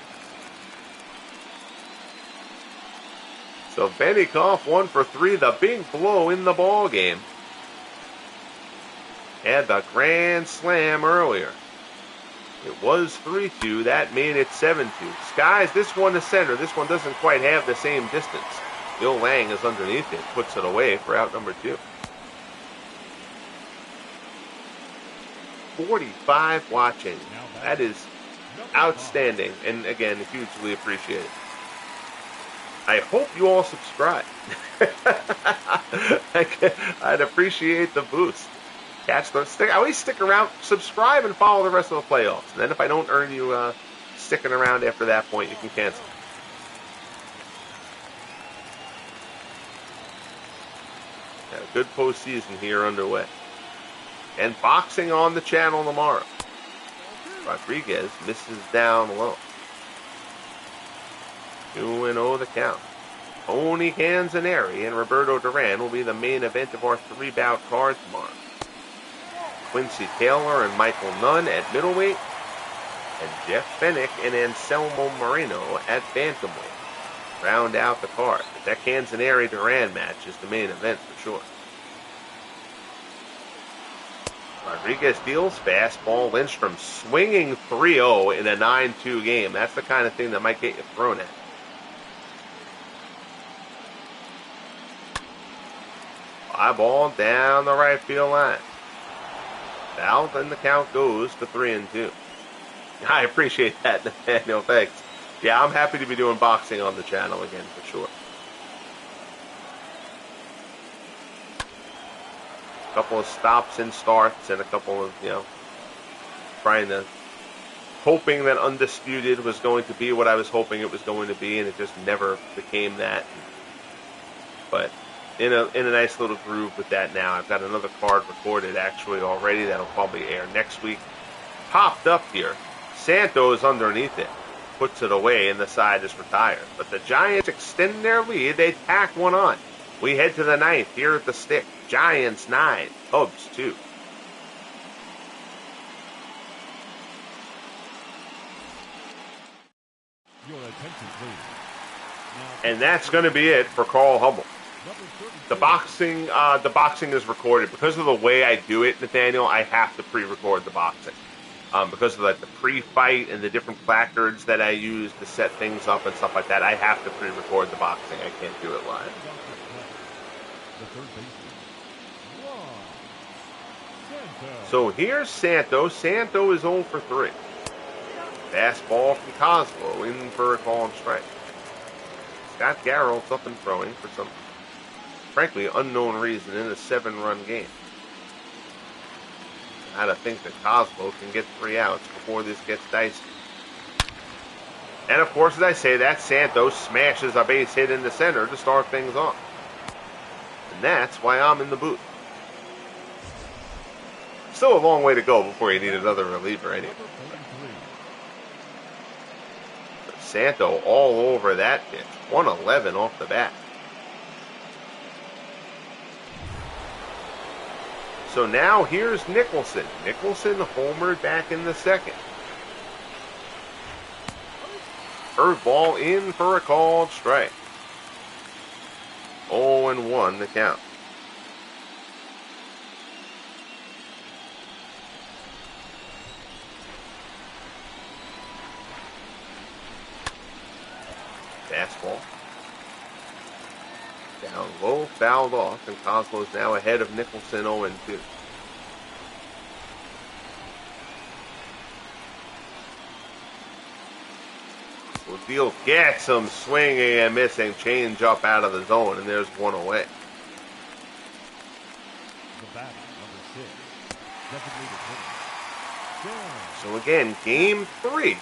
So Benny Koff 1 for 3, the big blow in the ball game. Had the grand slam earlier. It was 3-2. That made it 7-2. Skies this one to center. This one doesn't quite have the same distance. Bill Lang is underneath it. Puts it away for out number 2. 45 watching. That is outstanding. And again, hugely appreciated. I hope you all subscribe. I'd appreciate the boost. Catch the stick. I always stick around, subscribe, and follow the rest of the playoffs. And then if I don't earn you sticking around after that point, you can cancel. Got a good postseason here underway. And boxing on the channel tomorrow. Rodriguez misses down low. 2-0 the count. Tony Canzaneri and Roberto Duran will be the main event of our 3-bout card tomorrow. Quincy Taylor and Michael Nunn at middleweight, and Jeff Fennick and Anselmo Moreno at bantamweight round out the card. But that Canzaneri-Duran match is the main event for sure. Rodriguez deals fastball. Lindstrom swinging 3-0 in a 9-2 game. That's the kind of thing that might get you thrown at. Fly ball down the right field line. Foul, then the count goes to 3-2. I appreciate that, Nathaniel. Thanks. Yeah, I'm happy to be doing boxing on the channel again for sure. A couple of stops and starts and a couple of, hoping that Undisputed was going to be what I was hoping it was going to be, and it just never became that. But in a nice little groove with that now. I've got another card recorded actually already that'll probably air next week. Popped up here. Santo is underneath it. Puts it away and the side is retired. But the Giants extend their lead. They tack one on. We head to the 9th here at the Stick. Giants 9, Cubs 2. Your attention, please. And that's going to be it for Carl Hubbell. The boxing is recorded. Because of the way I do it, Nathaniel, I have to pre-record the boxing. Because of the pre-fight and the different placards that I use to set things up and stuff like that, I have to pre-record the boxing. I can't do it live. The third baseman, Ron Santo. So here's Santo. Santo is 0 for 3. Fastball from Cosmo in for a called strike. Scott Garrett's up and throwing for some, frankly, unknown reason in a 7-run game. I gotta think that Cosmo can get 3 outs before this gets dicey. And of course, as I say that, Santos smashes a base hit in the center to start things off. And that's why I'm in the booth. Still a long way to go before you need another reliever anyway. But Santo all over that pitch. 111 off the bat. So now here's Nicholson. Nicholson homered back in the 2nd. Curveball in for a called strike. 0-1 the count. Fastball. Down low, fouled off, and Cosmo is now ahead of Nicholson 0-2. Deal gets him swinging and missing. Change up out of the zone, and there's one away. The batter, number 6, designated hitter. So again, game 3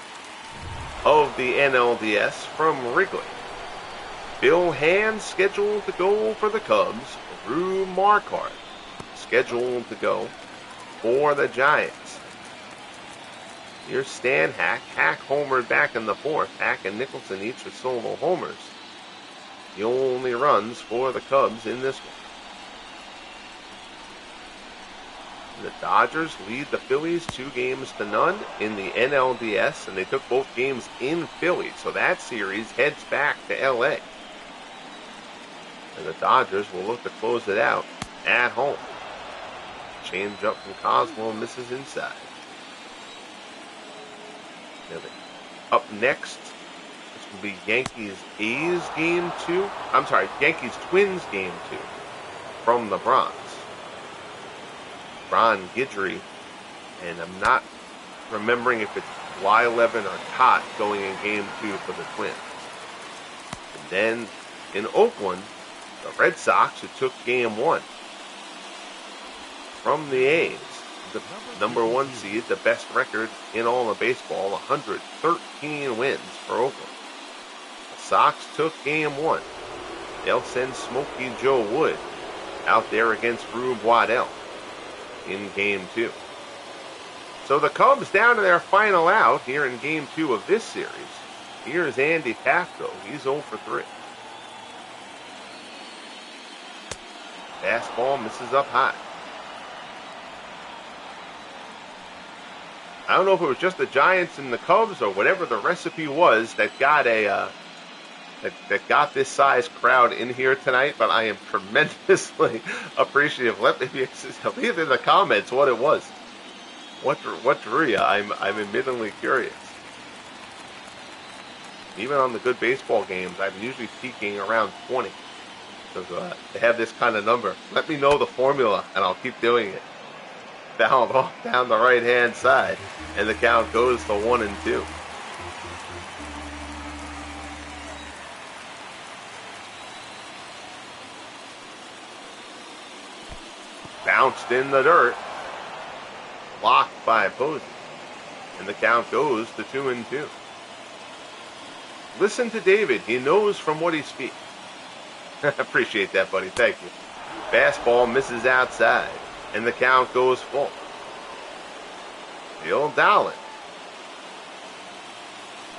of the NLDS from Wrigley. Bill Hand scheduled to go for the Cubs. Drew Marquardt scheduled to go for the Giants. Here's Stan Hack. Hack homered back in the 4th. Hack and Nicholson each with solo homers. The only runs for the Cubs in this one. The Dodgers lead the Phillies 2-0 in the NLDS, and they took both games in Philly, so that series heads back to LA. And the Dodgers will look to close it out at home. Change up from Cosmo misses inside. Up next, this will be Yankees-A's Game 2. I'm sorry, Yankees-Twins Game 2 from the Bronx. Ron Guidry, and I'm not remembering if it's Blyleven or Cott going in Game 2 for the Twins. And then in Oakland, the Red Sox, who took Game 1 from the A's, the number 1 seed, the best record in all of baseball, 113 wins for Oakland. The Sox took Game 1. They'll send Smokey Joe Wood out there against Rube Waddell in Game 2. So the Cubs down to their final out here in Game 2 of this series. Here's Andy Pafko. He's 0 for 3. Fastball misses up high. I don't know if it was just the Giants and the Cubs or whatever the recipe was that got that got this size crowd in here tonight, but I am tremendously appreciative. Leave in the comments what it was. What drew you? I'm admittedly curious. Even on the good baseball games, I'm usually peaking around 20. So to have this kind of number, let me know the formula, and I'll keep doing it. Down the right-hand side, and the count goes to 1-2. Bounced in the dirt, blocked by Posey, and the count goes to 2-2. Listen to David; he knows from what he speaks. Appreciate that, buddy. Thank you. Fastball misses outside, and the count goes full. Bill Dowling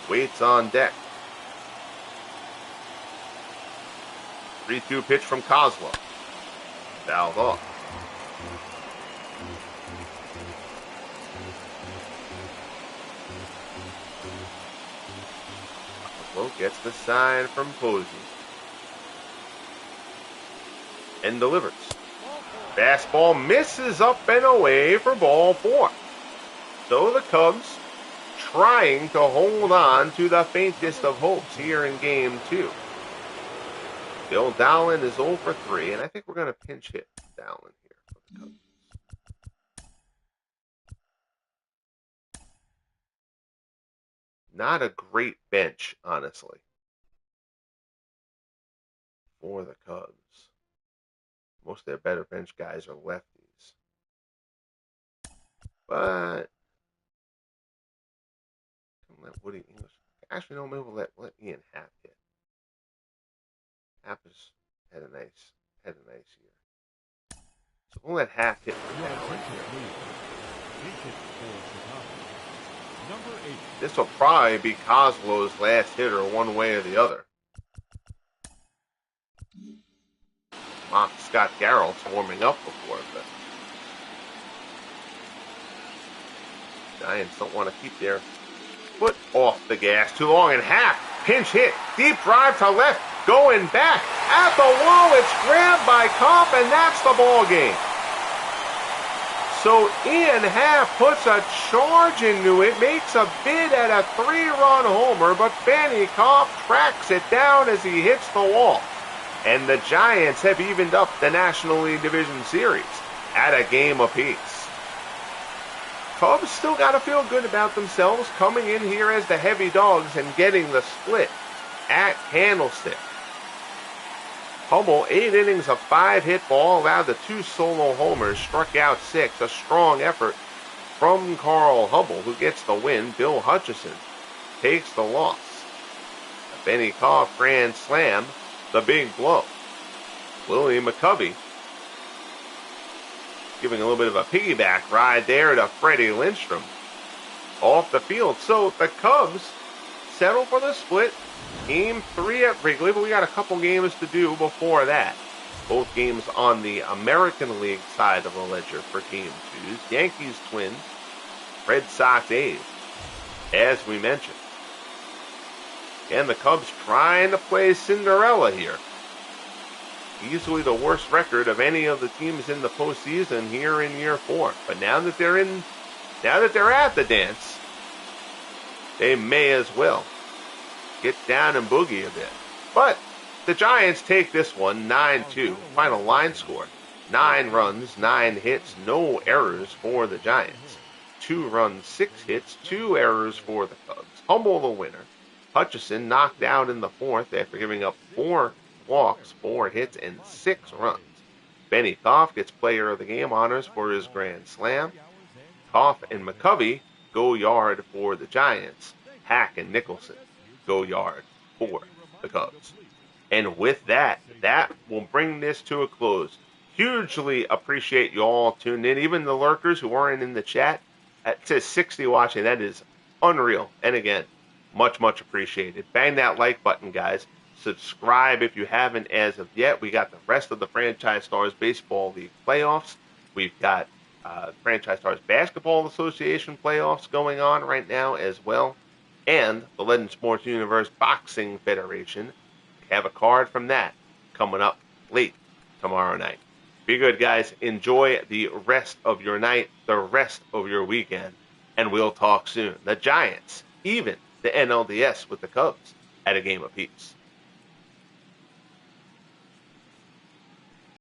waits on deck. 3-2 pitch from Kozlov. Fouled off. Kozlov gets the sign from Posey and delivers. Fastball misses up and away for ball 4. So the Cubs trying to hold on to the faintest of hopes here in Game 2. Bill Dowling is 0 for 3, and I think we're going to pinch hit Dowling here for the Cubs. Not a great bench, honestly, for the Cubs. Most of their better bench guys are lefties. But let Woody English. Actually, no, maybe we'll let Ian Happ hit. Happ has had a nice year. So we'll let Happ hit for now. This will probably be Kozlov's last hitter one way or the other. Mock Scott Garrett's warming up before, but Giants don't want to keep their foot off the gas too long. And Happ, pinch hit, deep drive to left, going back at the wall. It's grabbed by Kopp, and that's the ball game. So Ian Happ puts a charge into it, makes a bid at a 3-run homer, but Benny Kopp tracks it down as he hits the wall. And the Giants have evened up the National League Division Series at a game apiece. Cubs still got to feel good about themselves coming in here as the heavy dogs and getting the split at Candlestick. Hubbell, 8 innings of 5-hit ball, allowed the 2 solo homers, struck out 6. A strong effort from Carl Hubbell, who gets the win. Bill Hutchison takes the loss. A Benny Kopp grand slam, the big blow. Willie McCovey giving a little bit of a piggyback ride there to Freddie Lindstrom off the field. So the Cubs settle for the split. Game 3 at Wrigley, but we got a couple games to do before that. Both games on the American League side of the ledger for Game 2s. Yankees, Twins, Red Sox, A's, as we mentioned. And the Cubs trying to play Cinderella here. Easily the worst record of any of the teams in the postseason here in year 4. But now that they're at the dance, they may as well get down and boogie a bit. But the Giants take this one 9-2. Final line score: 9 runs, 9 hits, no errors for the Giants. 2 runs, 6 hits, 2 errors for the Cubs. Hubbell the winner. Hutchison knocked out in the 4th after giving up 4 walks, 4 hits, and 6 runs. Benny Koff gets player of the game honors for his grand slam. Koff and McCovey go yard for the Giants. Hack and Nicholson go yard for the Cubs. And with that, that will bring this to a close. Hugely appreciate you all tuning in. Even the lurkers who aren't in the chat. It says 60 watching. That is unreal. And again, much, much appreciated. Bang that like button, guys. Subscribe if you haven't as of yet. We got the rest of the Franchise Stars Baseball League playoffs. We've got Franchise Stars Basketball Association playoffs going on right now as well. And the Legend Sports Universe Boxing Federation. We have a card from that coming up late tomorrow night. Be good, guys. Enjoy the rest of your night, the rest of your weekend, and we'll talk soon. The Giants, even the NLDS with the Cubs at a game apiece.